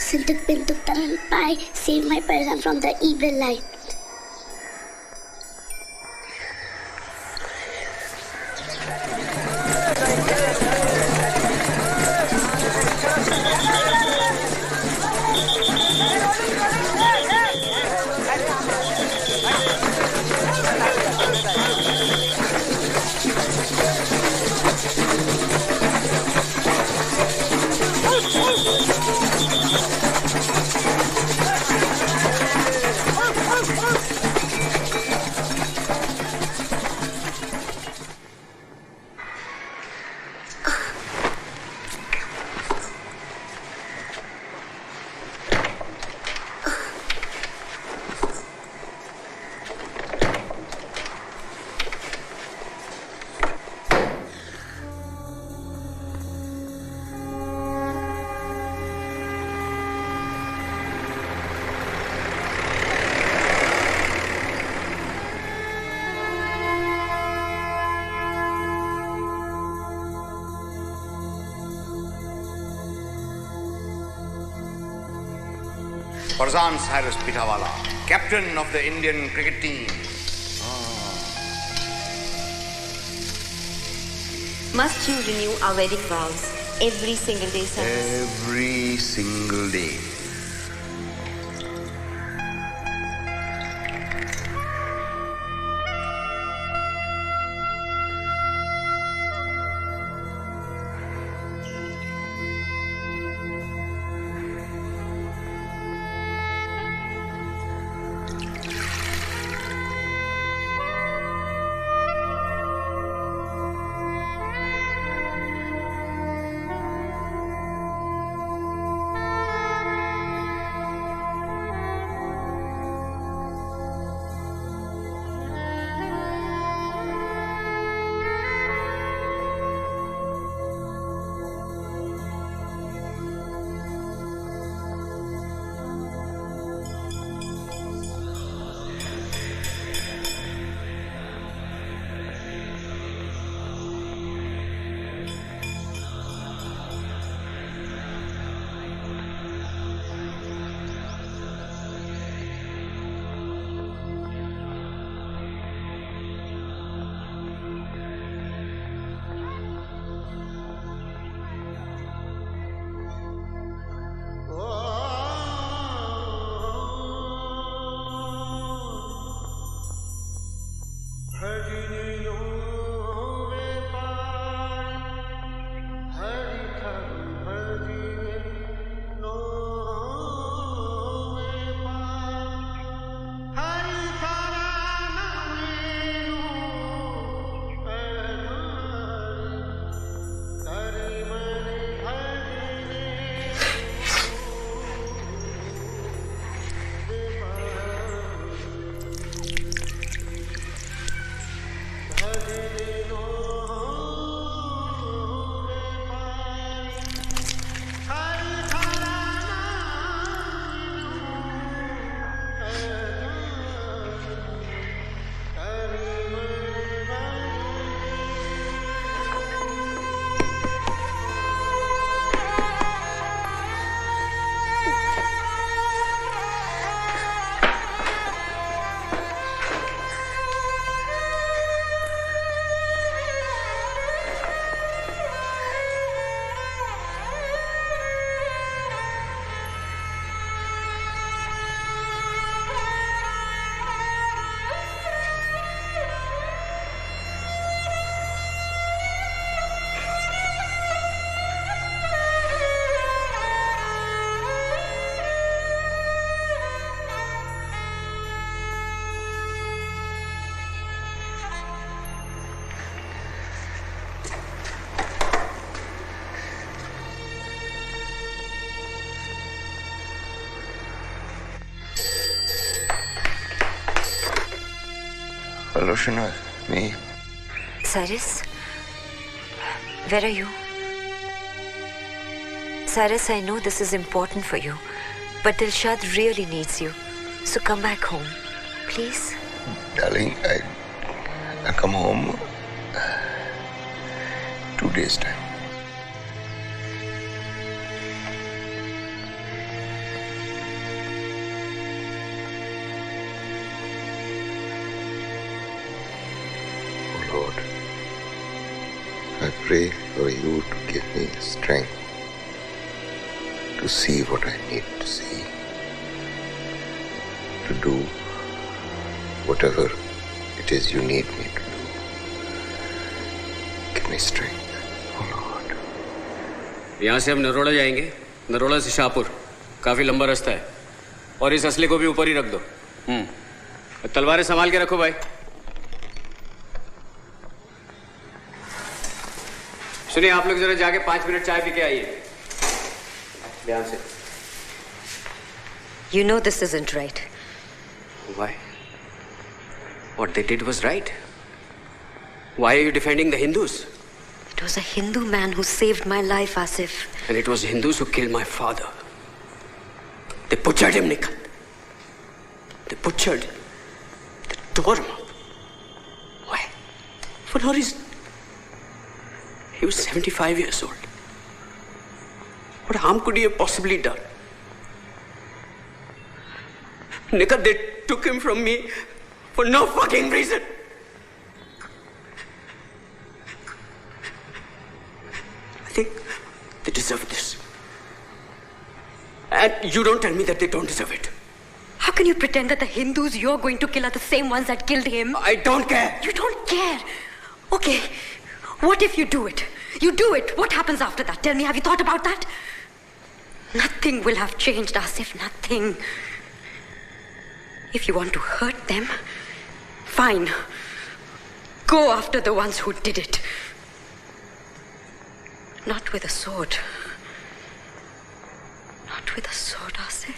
Sintuk Bintuk Taral Pai, save my Parzaan from the evil light. Parzaan Cyrus Pitawala, captain of the Indian cricket team. Must you renew our wedding vows every single day, sir? Every single day. Hello, Shana. Me. Cyrus? Where are you? Cyrus, I know this is important for you, but Dilshad really needs you. So come back home, please. Darling, I come home 2 days' time. Oh Lord, I pray for you to give me strength to see what I need to see, to do whatever it is you need me to do. Give me strength. यहाँ से हम नरोड़ा जाएंगे, नरोड़ा से शाहपुर, काफी लंबा रास्ता है, और इस असले को भी ऊपर ही रख दो। तलवारें संभाल के रखो भाई। सुनिए, आप लोग जरा जाके 5 मिनट चाय पी के आइए। ध्यान से। You know this isn't right. Why? What they did was right. Why are you defending the Hindus? It was a Hindu man who saved my life, Asif. And it was Hindus who killed my father. They butchered him, Nikhil. They butchered him. They tore him up. Why? For no reason. He was 75 years old. What harm could he have possibly done? Nikhil, they took him from me for no fucking reason. I think they deserve this. And you don't tell me that they don't deserve it. How can you pretend that the Hindus you're going to kill are the same ones that killed him? I don't care. You don't care? Okay. What if you do it? You do it. What happens after that? Tell me, have you thought about that? Nothing will have changed, Asif. Nothing. If you want to hurt them, fine. Go after the ones who did it. Not with a sword. Not with a sword, Asif.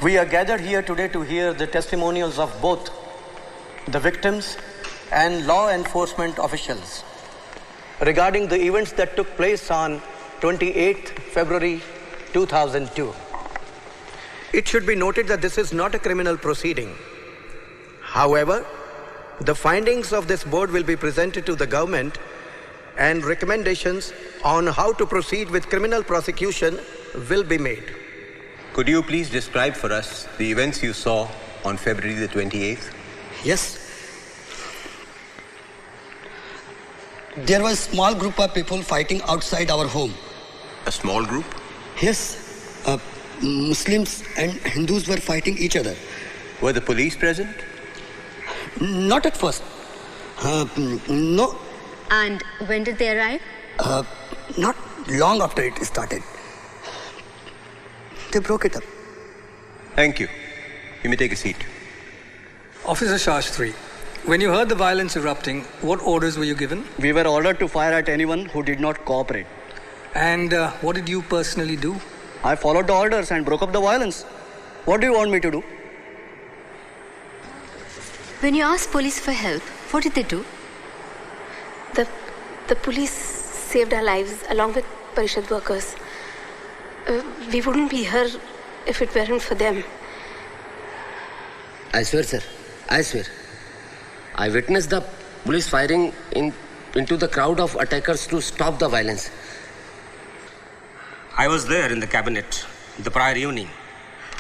We are gathered here today to hear the testimonials of both the victims and law enforcement officials regarding the events that took place on 28th February 2002. It should be noted that this is not a criminal proceeding. However, the findings of this board will be presented to the government and recommendations on how to proceed with criminal prosecution will be made. Could you please describe for us the events you saw on February the 28th? Yes. There was a small group of people fighting outside our home. A small group? Yes. Muslims and Hindus were fighting each other. Were the police present? Not at first. No. And when did they arrive? Not long after it started. They broke it up. Thank you. You may take a seat. Officer Shastri, when you heard the violence erupting, what orders were you given? We were ordered to fire at anyone who did not cooperate. And what did you personally do? I followed the orders and broke up the violence. What do you want me to do? When you asked police for help, what did they do? The police saved our lives along with Parishad workers. We wouldn't be here if it weren't for them. I swear, sir. I swear. I witnessed the police firing into the crowd of attackers to stop the violence. I was there in the cabinet the prior evening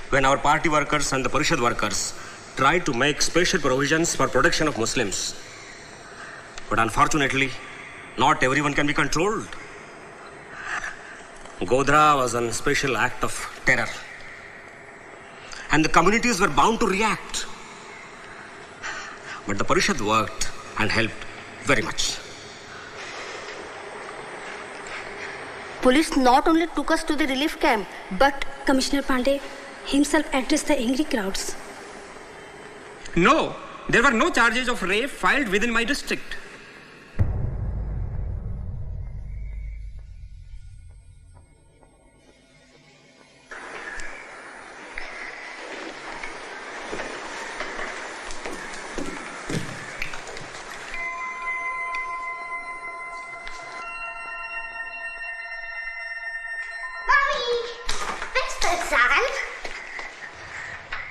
when our party workers and the Parishad workers tried to make special provisions for protection of Muslims. But unfortunately, not everyone can be controlled. Godhra was a special act of terror. And the communities were bound to react. But the Parishad worked and helped very much. Police not only took us to the relief camp, but Commissioner Pandey himself addressed the angry crowds. No, there were no charges of rape filed within my district.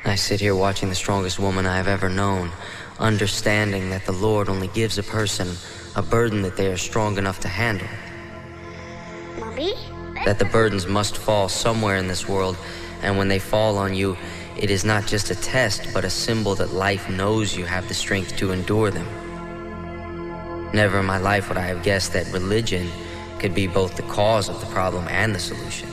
I sit here watching the strongest woman I have ever known, understanding that the Lord only gives a person a burden that they are strong enough to handle. Mommy? That the burdens must fall somewhere in this world, and when they fall on you, it is not just a test, but a symbol that life knows you have the strength to endure them. Never in my life would I have guessed that religion could be both the cause of the problem and the solution.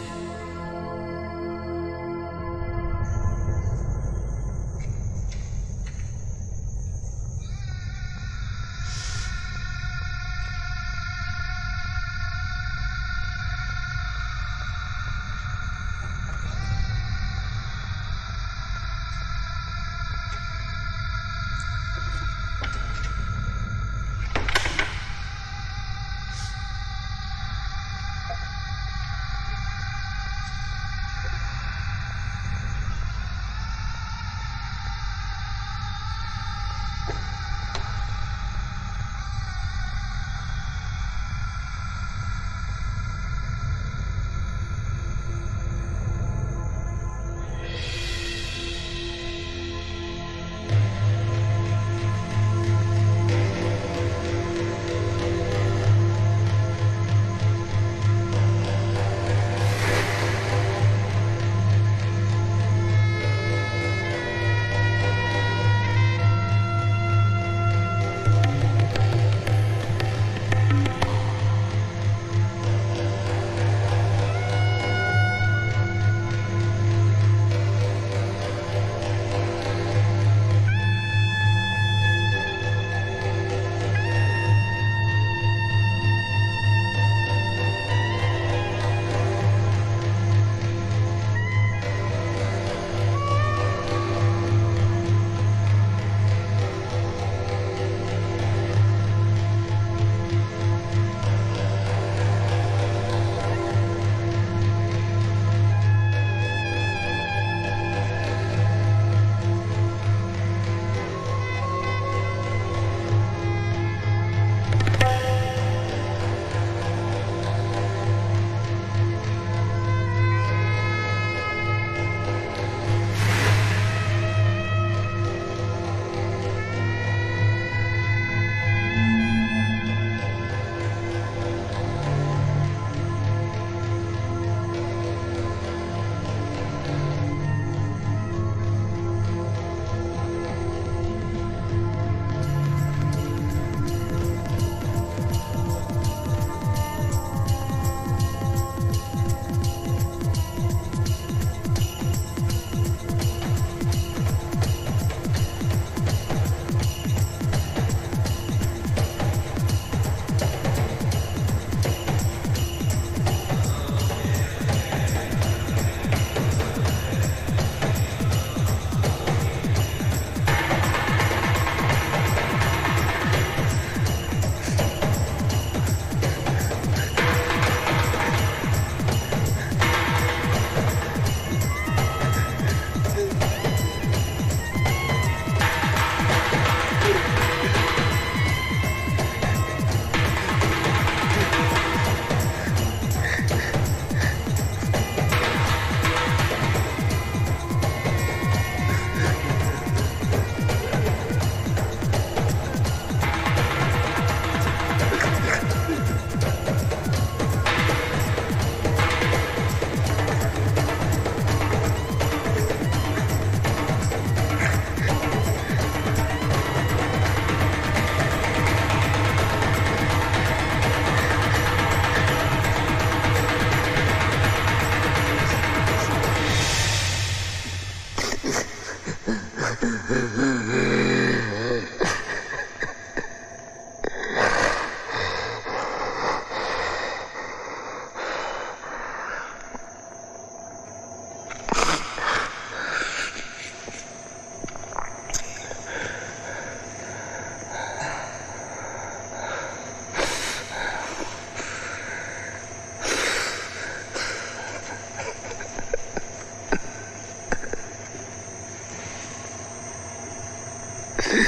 Yeah.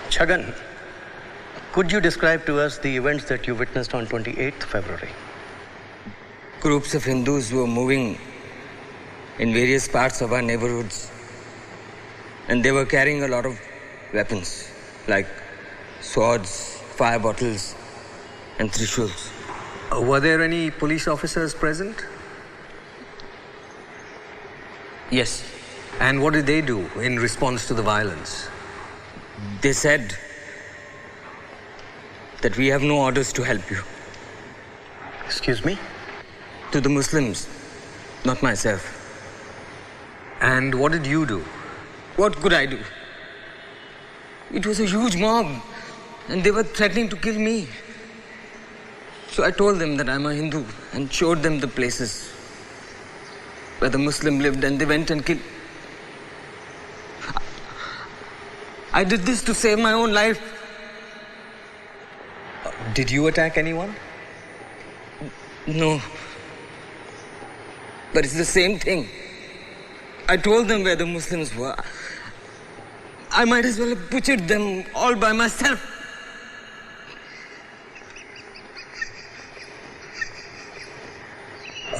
Chhagan, could you describe to us the events that you witnessed on 28th February? Groups of Hindus were moving in various parts of our neighborhoods, and they were carrying a lot of weapons like swords, fire bottles, and trishuls. Were there any police officers present? Yes. And what did they do in response to the violence? They said that we have no orders to help you. Excuse me? To the Muslims, not myself. And what did you do? What could I do? It was a huge mob, and they were threatening to kill me. So I told them that I'm a Hindu and showed them the places where the Muslim lived, and they went and killed. I did this to save my own life. Did you attack anyone? No. But it's the same thing. I told them where the Muslims were. I might as well have butchered them all by myself.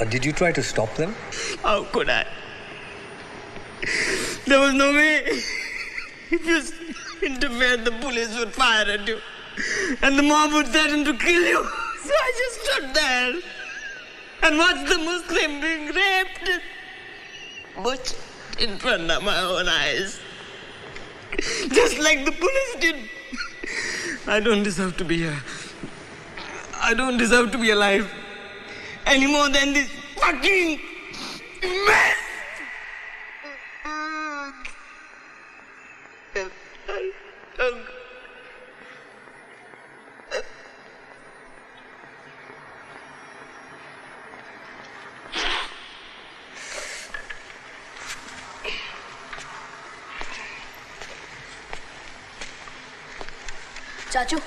Did you try to stop them? How could I? There was no way. If you interfered, the police would fire at you. And the mob would threaten to kill you. So I just stood there and watched the Muslim being raped and butchered in front of my own eyes. Just like the police did. I don't deserve to be here. I don't deserve to be alive. Any more than this fucking mess. Chachu.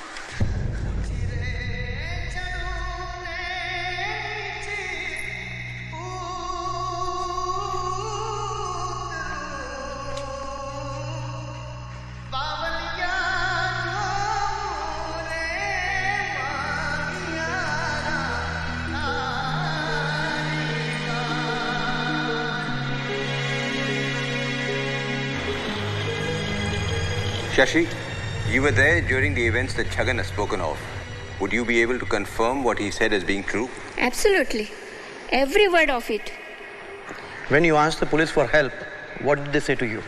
Shashi, you were there during the events that Chhagan has spoken of. Would you be able to confirm what he said as being true? Absolutely. Every word of it. When you asked the police for help, what did they say to you?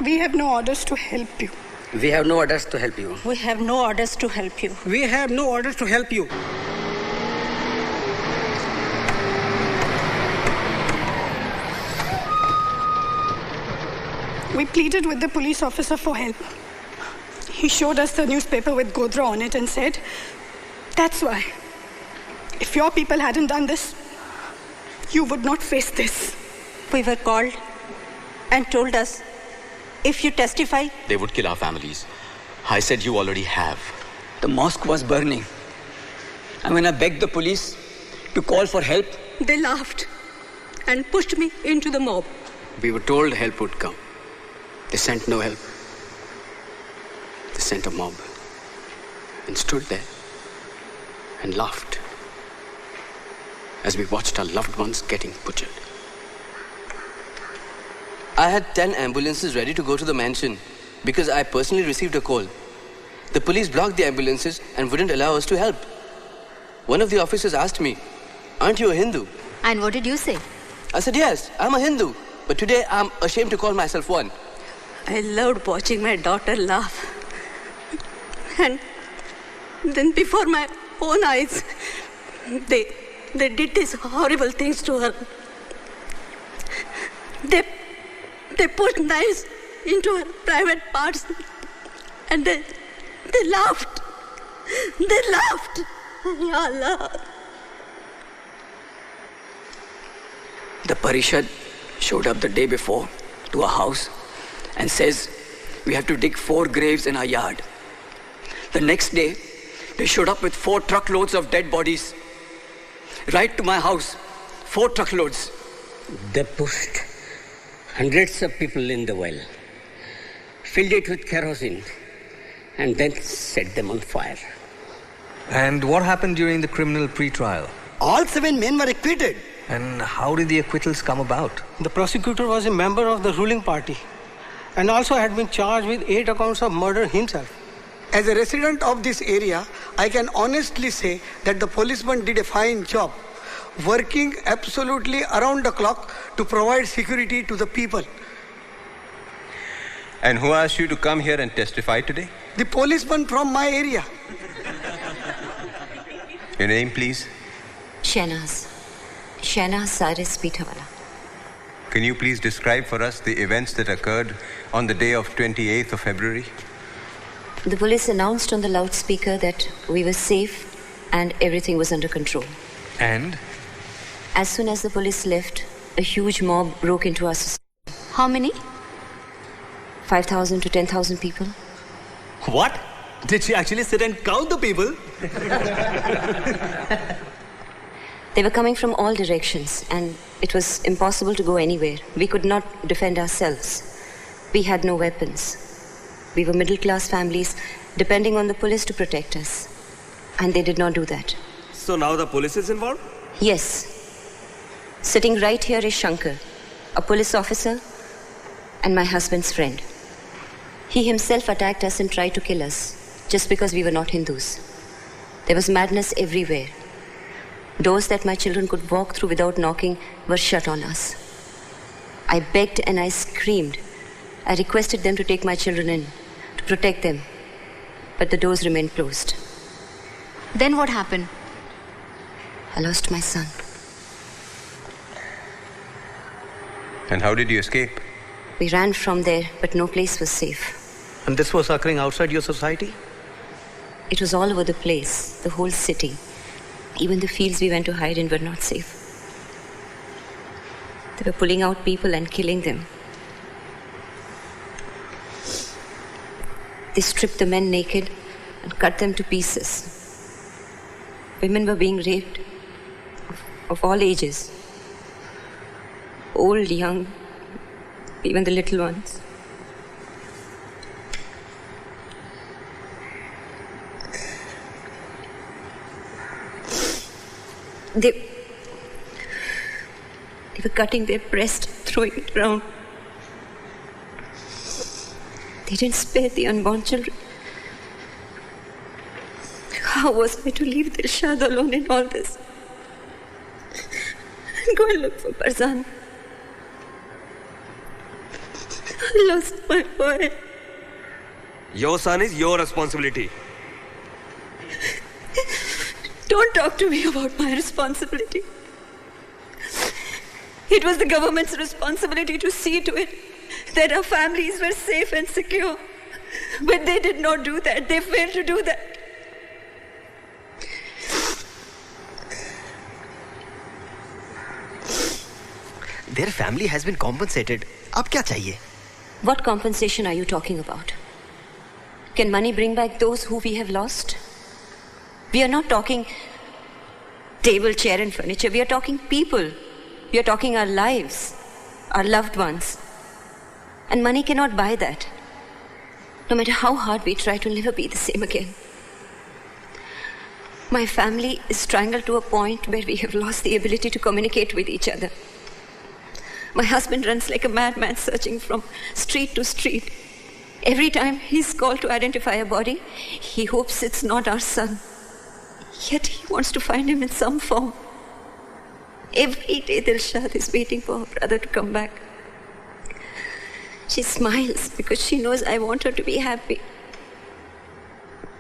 We have no orders to help you. We have no orders to help you. We have no orders to help you. We have no orders to help you. We pleaded with the police officer for help. He showed us the newspaper with Godhra on it and said, "That's why. If your people hadn't done this, you would not face this." We were called and told us, if you testify, they would kill our families. I said, you already have. The mosque was burning. And when I begged the police to call for help, they laughed and pushed me into the mob. We were told help would come. They sent no help. They sent a mob and stood there and laughed as we watched our loved ones getting butchered. I had 10 ambulances ready to go to the mansion because I personally received a call. The police blocked the ambulances and wouldn't allow us to help. One of the officers asked me, "Aren't you a Hindu?" And what did you say? I said, "Yes, I'm a Hindu, but today I'm ashamed to call myself one." I loved watching my daughter laugh. And then before my own eyes, they did these horrible things to her. They put knives into her private parts and they laughed. They laughed. Ya Allah. The Parishad showed up the day before to our house and says we have to dig 4 graves in our yard. The next day, they showed up with 4 truckloads of dead bodies. Right to my house. 4 truckloads. They pushed hundreds of people in the well, filled it with kerosene, and then set them on fire. And what happened during the criminal pre-trial? All 7 men were acquitted. And how did the acquittals come about? The prosecutor was a member of the ruling party and also had been charged with 8 accounts of murder himself. As a resident of this area, I can honestly say that the policemen did a fine job, working absolutely around the clock to provide security to the people. And who asked you to come here and testify today? The policeman from my area. Your name, please? Shehnaz Saris Pitawala. Can you please describe for us the events that occurred on the day of 28th of February? The police announced on the loudspeaker that we were safe and everything was under control. And? As soon as the police left, a huge mob broke into our society. How many? 5,000 to 10,000 people. What? Did she actually sit and count the people? They were coming from all directions and it was impossible to go anywhere. We could not defend ourselves. We had no weapons. We were middle-class families depending on the police to protect us. And they did not do that. So now the police is involved? Yes. Sitting right here is Shankar, a police officer and my husband's friend. He himself attacked us and tried to kill us just because we were not Hindus. There was madness everywhere. Doors that my children could walk through without knocking were shut on us. I begged and I screamed. I requested them to take my children in, to protect them. But the doors remained closed. Then what happened? I lost my son. And how did you escape? We ran from there, but no place was safe. And this was occurring outside your society? It was all over the place, the whole city. Even the fields we went to hide in were not safe. They were pulling out people and killing them. They stripped the men naked and cut them to pieces. Women were being raped of all ages. Old, young, even the little ones. They were cutting their breast, throwing it around. They didn't spare the unborn children. How was I to leave Dilshad alone in all this? And go and look for Parzaan. I lost my boy. Your son is your responsibility. Don't talk to me about my responsibility. It was the government's responsibility to see to it that our families were safe and secure. But they did not do that. They failed to do that. Their family has been compensated. Ab kya chahiye? What compensation are you talking about? Can money bring back those who we have lost? We are not talking table, chair and furniture. We are talking people. We are talking our lives, our loved ones. And money cannot buy that. No matter how hard we try, to never be the same again. My family is strangled to a point where we have lost the ability to communicate with each other. My husband runs like a madman searching from street to street. Every time he's called to identify a body, he hopes it's not our son. Yet he wants to find him in some form. Every day Dilshad is waiting for her brother to come back. She smiles because she knows I want her to be happy.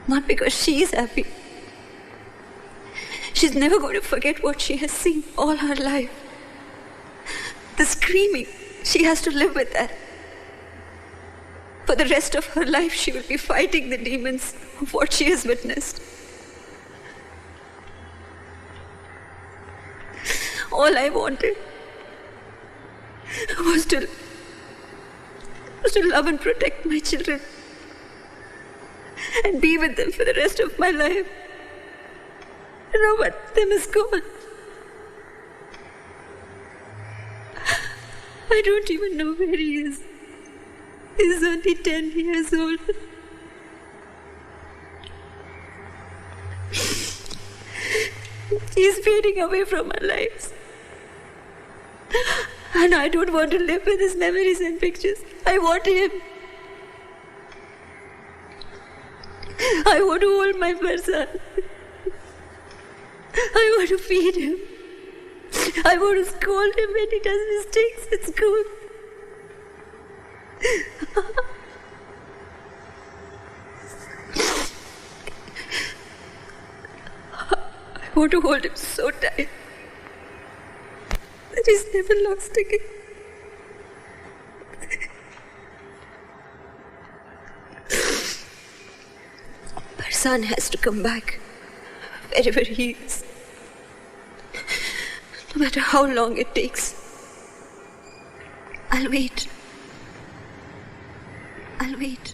Not because she is happy. She's never going to forget what she has seen all her life. The screaming, she has to live with that. For For the rest of her life, she will be fighting the demons of what she has witnessed. All I wanted was to love and protect my children and be with them for the rest of my life. You know, but them is gone. I don't even know where he is. He's only 10 years old. He's fading away from our lives. And I don't want to live with his memories and pictures. I want him. I want to hold my Parzaan. I want to feed him. I want to scold him when he does mistakes at school. I want to hold him so tight that he's never lost again. Parzaan has to come back wherever he is. No matter how long it takes. I'll wait. I'll wait.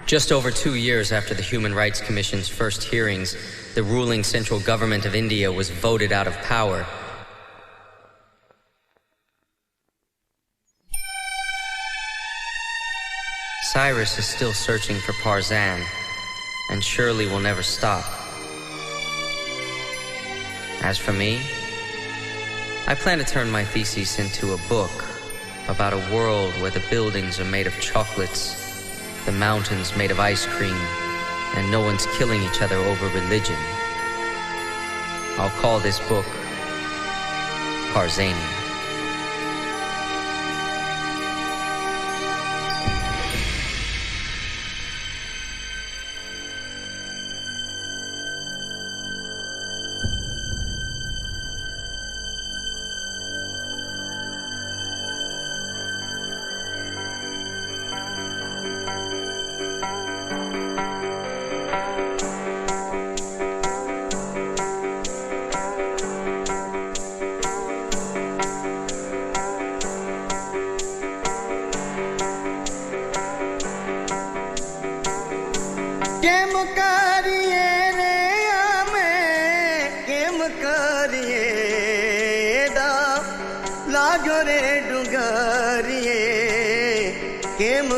Just over 2 years after the Human Rights Commission's first hearings, the ruling central government of India was voted out of power. Cyrus is still searching for Parzaan, and surely will never stop. As for me, I plan to turn my thesis into a book about a world where the buildings are made of chocolates, the mountains made of ice cream, and no one's killing each other over religion. I'll call this book Parzania. Game